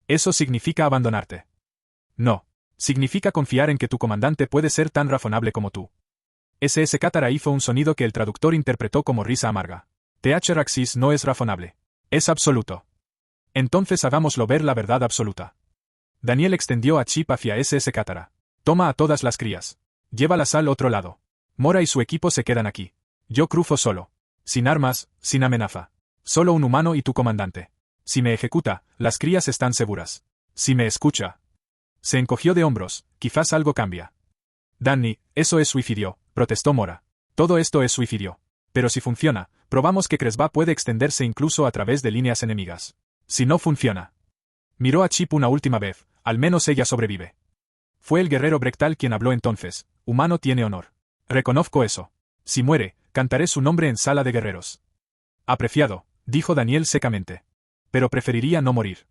Speaker 1: Eso significa abandonarte. No. Significa confiar en que tu comandante puede ser tan razonable como tú. SS Cátara hizo un sonido que el traductor interpretó como risa amarga. Th Raxis no es razonable. Es absoluto. Entonces hagámoslo ver la verdad absoluta. Daniel extendió a Chip hacia SS Cátara. Toma a todas las crías. Llévalas al otro lado. Mora y su equipo se quedan aquí. Yo cruzo solo. Sin armas, sin amenaza. Solo un humano y tu comandante. Si me ejecuta, las crías están seguras. Si me escucha. Se encogió de hombros, quizás algo cambia. Danny, eso es suicidio, protestó Mora. Todo esto es suicidio. Pero si funciona, probamos que Cresba puede extenderse incluso a través de líneas enemigas. Si no funciona. Miró a Chip una última vez, al menos ella sobrevive. Fue el guerrero Brektal quien habló entonces, humano tiene honor. Reconozco eso. Si muere, cantaré su nombre en sala de guerreros. Apreciado, dijo Daniel secamente. Pero preferiría no morir.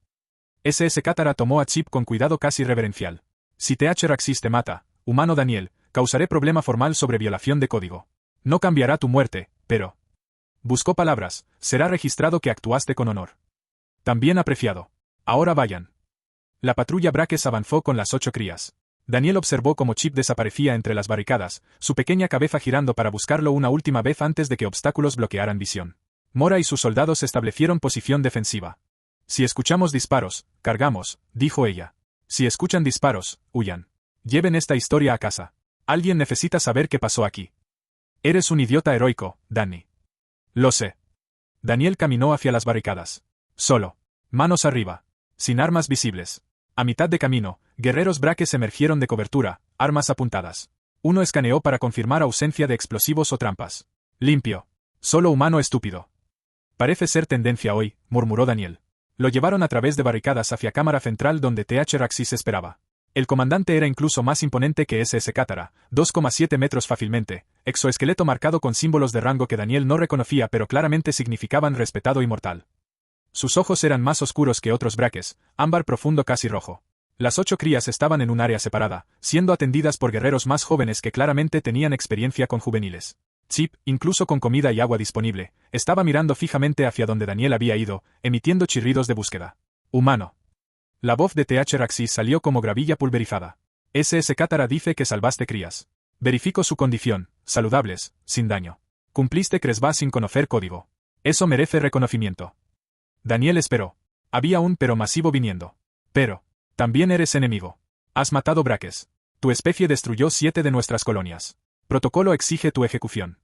Speaker 1: SS Cátara tomó a Chip con cuidado casi reverencial. Si Th Raxis te mata, humano Daniel, causaré problema formal sobre violación de código. No cambiará tu muerte, pero... Buscó palabras, será registrado que actuaste con honor. También apreciado. Ahora vayan. La patrulla Braques avanzó con las 8 crías. Daniel observó cómo Chip desaparecía entre las barricadas, su pequeña cabeza girando para buscarlo una última vez antes de que obstáculos bloquearan visión. Mora y sus soldados establecieron posición defensiva. Si escuchamos disparos, cargamos, dijo ella. Si escuchan disparos, huyan. Lleven esta historia a casa. Alguien necesita saber qué pasó aquí. Eres un idiota heroico, Danny. Lo sé. Daniel caminó hacia las barricadas. Solo. Manos arriba. Sin armas visibles. A mitad de camino, guerreros braques emergieron de cobertura, armas apuntadas. Uno escaneó para confirmar ausencia de explosivos o trampas. Limpio. Solo humano estúpido. Parece ser tendencia hoy, murmuró Daniel. Lo llevaron a través de barricadas hacia cámara central donde TH Raxis esperaba. El comandante era incluso más imponente que SS Cátara, 2,7 metros fácilmente, exoesqueleto marcado con símbolos de rango que Daniel no reconocía pero claramente significaban respetado y mortal. Sus ojos eran más oscuros que otros braques, ámbar profundo casi rojo. Las 8 crías estaban en un área separada, siendo atendidas por guerreros más jóvenes que claramente tenían experiencia con juveniles. Chip, incluso con comida y agua disponible, estaba mirando fijamente hacia donde Daniel había ido, emitiendo chirridos de búsqueda. Humano. La voz de TH Raxis salió como gravilla pulverizada. SS Cátara dice que salvaste crías. Verifico su condición, saludables, sin daño. Cumpliste Cresba sin conocer código. Eso merece reconocimiento. Daniel esperó. Había un pero masivo viniendo. Pero, también eres enemigo. Has matado braques. Tu especie destruyó 7 de nuestras colonias. Protocolo exige tu ejecución.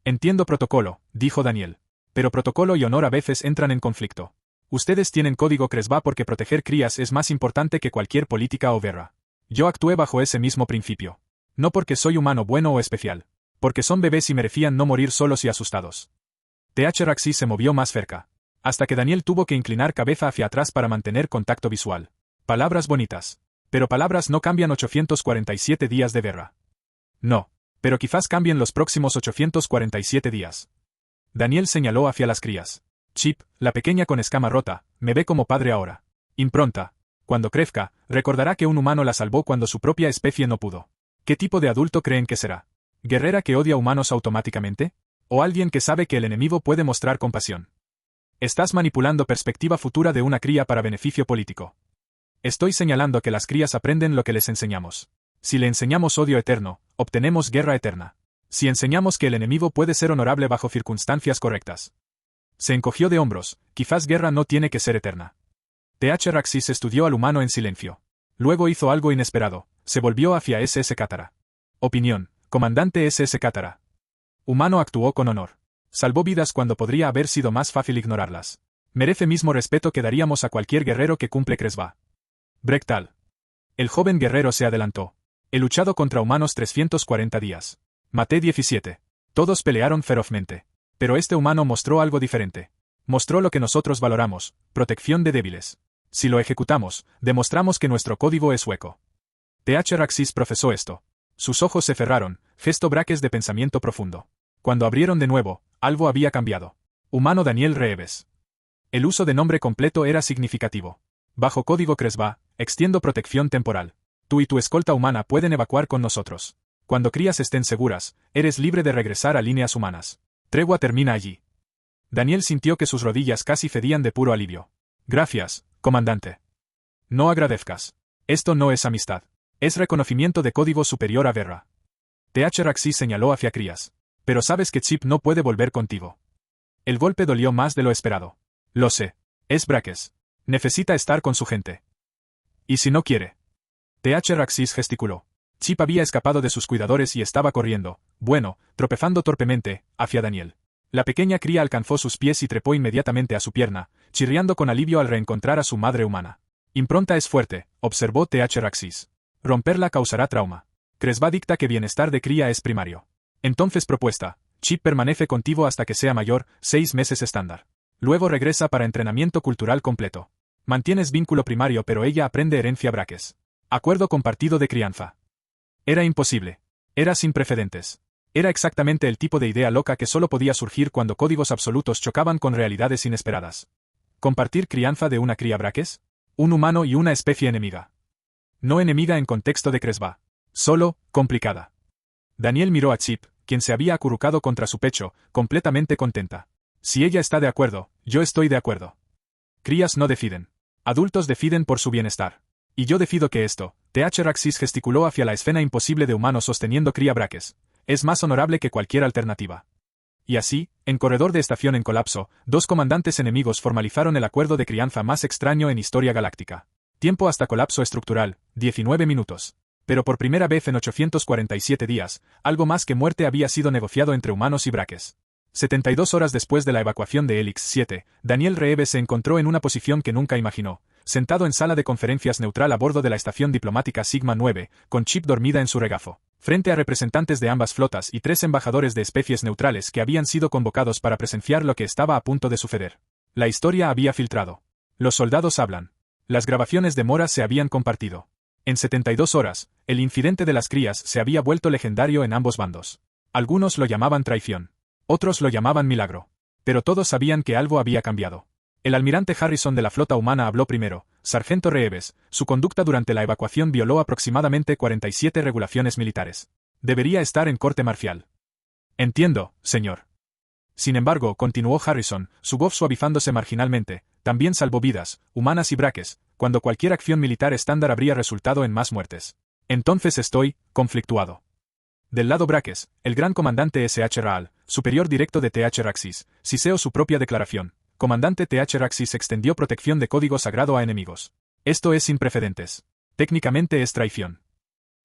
Speaker 1: Entiendo protocolo, dijo Daniel. Pero protocolo y honor a veces entran en conflicto. Ustedes tienen código Cresba porque proteger crías es más importante que cualquier política o guerra. Yo actué bajo ese mismo principio. No porque soy humano bueno o especial. Porque son bebés y merecían no morir solos y asustados. TH Raxis se movió más cerca. Hasta que Daniel tuvo que inclinar cabeza hacia atrás para mantener contacto visual. Palabras bonitas. Pero palabras no cambian 847 días de guerra. No. Pero quizás cambien los próximos 847 días. Daniel señaló hacia las crías. Chip, la pequeña con escama rota, me ve como padre ahora. Impronta. Cuando crezca, recordará que un humano la salvó cuando su propia especie no pudo. ¿Qué tipo de adulto creen que será? ¿Guerrera que odia humanos automáticamente? ¿O alguien que sabe que el enemigo puede mostrar compasión? Estás manipulando perspectiva futura de una cría para beneficio político. Estoy señalando que las crías aprenden lo que les enseñamos. Si le enseñamos odio eterno, obtenemos guerra eterna. Si enseñamos que el enemigo puede ser honorable bajo circunstancias correctas. Se encogió de hombros, quizás guerra no tiene que ser eterna. TH Raxis estudió al humano en silencio. Luego hizo algo inesperado, se volvió hacia SS Cátara. Opinión, comandante SS Cátara. Humano actuó con honor. Salvó vidas cuando podría haber sido más fácil ignorarlas. Merece mismo respeto que daríamos a cualquier guerrero que cumple Cresba. Brektal. El joven guerrero se adelantó. He luchado contra humanos 340 días. Maté 17. Todos pelearon ferozmente. Pero este humano mostró algo diferente. Mostró lo que nosotros valoramos, protección de débiles. Si lo ejecutamos, demostramos que nuestro código es hueco. TH Raxis profesó esto. Sus ojos se cerraron, gesto braques de pensamiento profundo. Cuando abrieron de nuevo, algo había cambiado. Humano Daniel Reeves. El uso de nombre completo era significativo. Bajo código Cresba, extiendo protección temporal. Tú y tu escolta humana pueden evacuar con nosotros. Cuando crías estén seguras, eres libre de regresar a líneas humanas. Tregua termina allí. Daniel sintió que sus rodillas casi fedían de puro alivio. Gracias, comandante. No agradezcas. Esto no es amistad. Es reconocimiento de código superior a guerra. TH Raxis señaló hacia crías. Pero sabes que Chip no puede volver contigo. El golpe dolió más de lo esperado. Lo sé. Es braques. Necesita estar con su gente. ¿Y si no quiere? TH Raxis gesticuló. Chip había escapado de sus cuidadores y estaba corriendo, bueno, tropezando torpemente, hacia Daniel. La pequeña cría alcanzó sus pies y trepó inmediatamente a su pierna, chirriando con alivio al reencontrar a su madre humana. Impronta es fuerte, observó TH Raxis. Romperla causará trauma. Cresba dicta que bienestar de cría es primario. Entonces propuesta, Chip permanece contigo hasta que sea mayor, 6 meses estándar. Luego regresa para entrenamiento cultural completo. Mantienes vínculo primario pero ella aprende herencia braques. Acuerdo compartido de crianza. Era imposible. Era sin precedentes. Era exactamente el tipo de idea loca que solo podía surgir cuando códigos absolutos chocaban con realidades inesperadas. ¿Compartir crianza de una cría braques? Un humano y una especie enemiga. No enemiga en contexto de Cresba. Solo, complicada. Daniel miró a Chip, quien se había acurrucado contra su pecho, completamente contenta. Si ella está de acuerdo, yo estoy de acuerdo. Crías no deciden. Adultos deciden por su bienestar. Y yo decido que esto, TH Raxis gesticuló hacia la escena imposible de humanos sosteniendo cría braques, es más honorable que cualquier alternativa. Y así, en corredor de estación en colapso, 2 comandantes enemigos formalizaron el acuerdo de crianza más extraño en historia galáctica. Tiempo hasta colapso estructural, 19 minutos. Pero por primera vez en 847 días, algo más que muerte había sido negociado entre humanos y braques. 72 horas después de la evacuación de Helix 7, Daniel Reeves se encontró en una posición que nunca imaginó, sentado en sala de conferencias neutral a bordo de la estación diplomática Sigma 9, con Chip dormida en su regazo, frente a representantes de ambas flotas y 3 embajadores de especies neutrales que habían sido convocados para presenciar lo que estaba a punto de suceder. La historia había filtrado. Los soldados hablan. Las grabaciones de Mora se habían compartido. En 72 horas, el incidente de las crías se había vuelto legendario en ambos bandos. Algunos lo llamaban traición. Otros lo llamaban milagro. Pero todos sabían que algo había cambiado. El almirante Harrison de la flota humana habló primero. Sargento Reeves, su conducta durante la evacuación violó aproximadamente 47 regulaciones militares. Debería estar en corte marcial. Entiendo, señor. Sin embargo, continuó Harrison, su voz suavizándose marginalmente, también salvó vidas, humanas y braques, cuando cualquier acción militar estándar habría resultado en más muertes. Entonces estoy conflictuado. Del lado braques, el gran comandante S.H. Raal, superior directo de TH Raxis, siseó su propia declaración. Comandante TH Raxis extendió protección de código sagrado a enemigos. Esto es sin precedentes. Técnicamente es traición.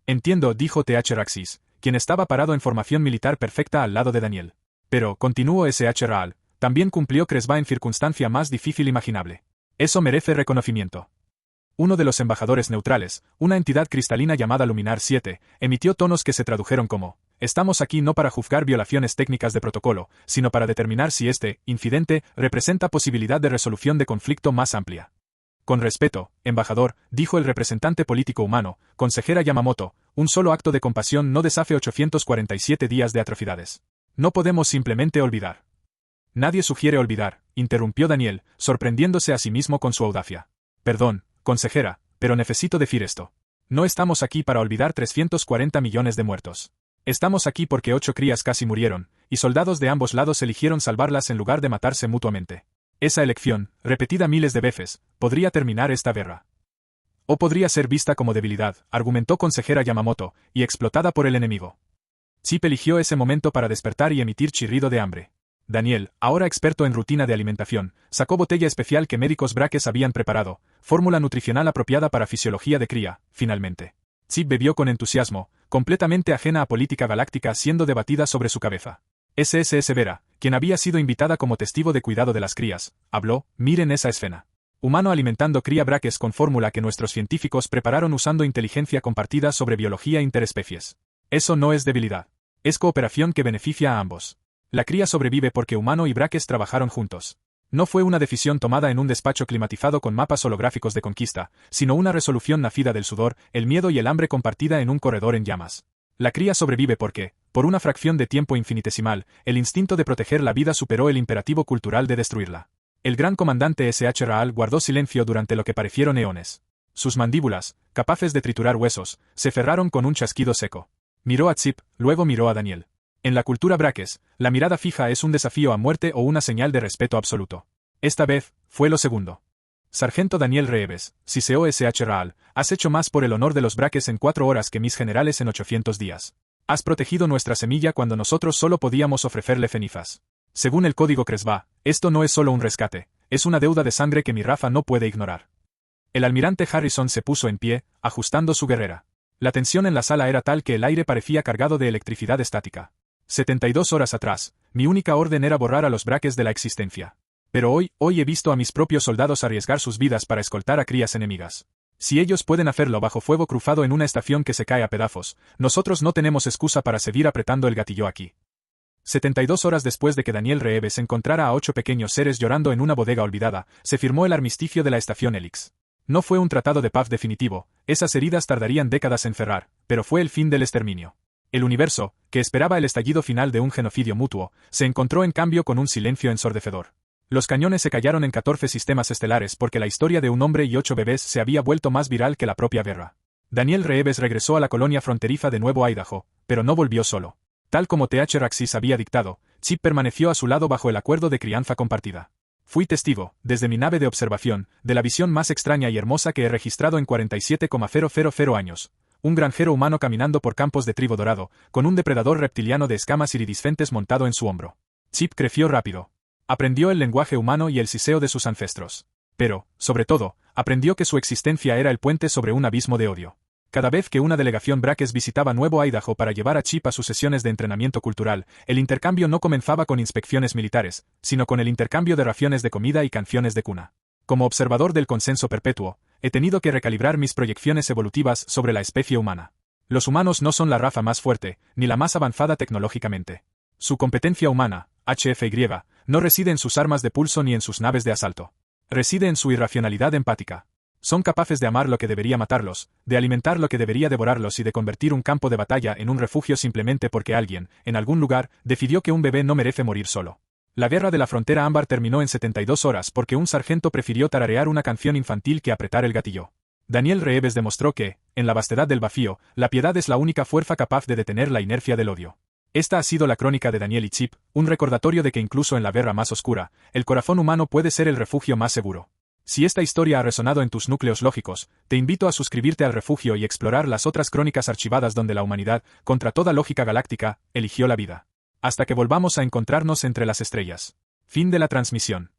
Speaker 1: Entiendo, dijo TH Raxis, quien estaba parado en formación militar perfecta al lado de Daniel. Pero, continuó S.H. Raal, también cumplió Cresva en circunstancia más difícil imaginable. Eso merece reconocimiento. Uno de los embajadores neutrales, una entidad cristalina llamada Luminar 7, emitió tonos que se tradujeron como: estamos aquí no para juzgar violaciones técnicas de protocolo, sino para determinar si este incidente representa posibilidad de resolución de conflicto más amplia. Con respeto, embajador, dijo el representante político humano, consejera Yamamoto, un solo acto de compasión no deshace 847 días de atrocidades. No podemos simplemente olvidar. Nadie sugiere olvidar, interrumpió Daniel, sorprendiéndose a sí mismo con su audacia. Perdón, consejera, pero necesito decir esto. No estamos aquí para olvidar 340 millones de muertos. Estamos aquí porque 8 crías casi murieron, y soldados de ambos lados eligieron salvarlas en lugar de matarse mutuamente. Esa elección, repetida miles de veces, podría terminar esta guerra. O podría ser vista como debilidad, argumentó consejera Yamamoto, y explotada por el enemigo. Chip eligió ese momento para despertar y emitir chirrido de hambre. Daniel, ahora experto en rutina de alimentación, sacó botella especial que médicos braques habían preparado, fórmula nutricional apropiada para fisiología de cría, finalmente. Chip bebió con entusiasmo, completamente ajena a política galáctica siendo debatida sobre su cabeza. SSS Vera, quien había sido invitada como testigo de cuidado de las crías, habló: miren esa escena. Humano alimentando cría braques con fórmula que nuestros científicos prepararon usando inteligencia compartida sobre biología interespecies. Eso no es debilidad. Es cooperación que beneficia a ambos. La cría sobrevive porque humano y braques trabajaron juntos. No fue una decisión tomada en un despacho climatizado con mapas holográficos de conquista, sino una resolución nacida del sudor, el miedo y el hambre compartida en un corredor en llamas. La cría sobrevive porque, por una fracción de tiempo infinitesimal, el instinto de proteger la vida superó el imperativo cultural de destruirla. El gran comandante S.H. Raal guardó silencio durante lo que parecieron eones. Sus mandíbulas, capaces de triturar huesos, se cerraron con un chasquido seco. Miró a Chip, luego miró a Daniel. En la cultura braques, la mirada fija es un desafío a muerte o una señal de respeto absoluto. Esta vez, fue lo segundo. Sargento Daniel Reeves, siseó S.H. Raal, has hecho más por el honor de los braques en 4 horas que mis generales en 800 días. Has protegido nuestra semilla cuando nosotros solo podíamos ofrecerle cenizas. Según el código Cresva, esto no es solo un rescate, es una deuda de sangre que mi Rafa no puede ignorar. El almirante Harrison se puso en pie, ajustando su guerrera. La tensión en la sala era tal que el aire parecía cargado de electricidad estática. 72 horas atrás, mi única orden era borrar a los braques de la existencia. Pero hoy he visto a mis propios soldados arriesgar sus vidas para escoltar a crías enemigas. Si ellos pueden hacerlo bajo fuego cruzado en una estación que se cae a pedazos, nosotros no tenemos excusa para seguir apretando el gatillo aquí. 72 horas después de que Daniel Reeves encontrara a 8 pequeños seres llorando en una bodega olvidada, se firmó el armisticio de la estación Helix. No fue un tratado de paz definitivo, esas heridas tardarían décadas en cerrar, pero fue el fin del exterminio. El universo, que esperaba el estallido final de un genocidio mutuo, se encontró en cambio con un silencio ensordecedor. Los cañones se callaron en 14 sistemas estelares porque la historia de un hombre y 8 bebés se había vuelto más viral que la propia guerra. Daniel Reeves regresó a la colonia fronteriza de Nuevo Idaho, pero no volvió solo. Tal como TH Raxis había dictado, Chip permaneció a su lado bajo el acuerdo de crianza compartida. Fui testigo, desde mi nave de observación, de la visión más extraña y hermosa que he registrado en 47,000 años. Un granjero humano caminando por campos de trigo dorado, con un depredador reptiliano de escamas iridiscentes montado en su hombro. Chip creció rápido. Aprendió el lenguaje humano y el siseo de sus ancestros. Pero, sobre todo, aprendió que su existencia era el puente sobre un abismo de odio. Cada vez que una delegación braques visitaba Nuevo Idaho para llevar a Chip a sus sesiones de entrenamiento cultural, el intercambio no comenzaba con inspecciones militares, sino con el intercambio de raciones de comida y canciones de cuna. Como observador del consenso perpetuo, he tenido que recalibrar mis proyecciones evolutivas sobre la especie humana. Los humanos no son la raza más fuerte, ni la más avanzada tecnológicamente. Su competencia humana, HFY, no reside en sus armas de pulso ni en sus naves de asalto. Reside en su irracionalidad empática. Son capaces de amar lo que debería matarlos, de alimentar lo que debería devorarlos y de convertir un campo de batalla en un refugio simplemente porque alguien, en algún lugar, decidió que un bebé no merece morir solo. La guerra de la frontera ámbar terminó en 72 horas porque un sargento prefirió tararear una canción infantil que apretar el gatillo. Daniel Reeves demostró que, en la vastedad del vacío, la piedad es la única fuerza capaz de detener la inercia del odio. Esta ha sido la crónica de Daniel y Chip, un recordatorio de que incluso en la guerra más oscura, el corazón humano puede ser el refugio más seguro. Si esta historia ha resonado en tus núcleos lógicos, te invito a suscribirte al refugio y explorar las otras crónicas archivadas donde la humanidad, contra toda lógica galáctica, eligió la vida. Hasta que volvamos a encontrarnos entre las estrellas. Fin de la transmisión.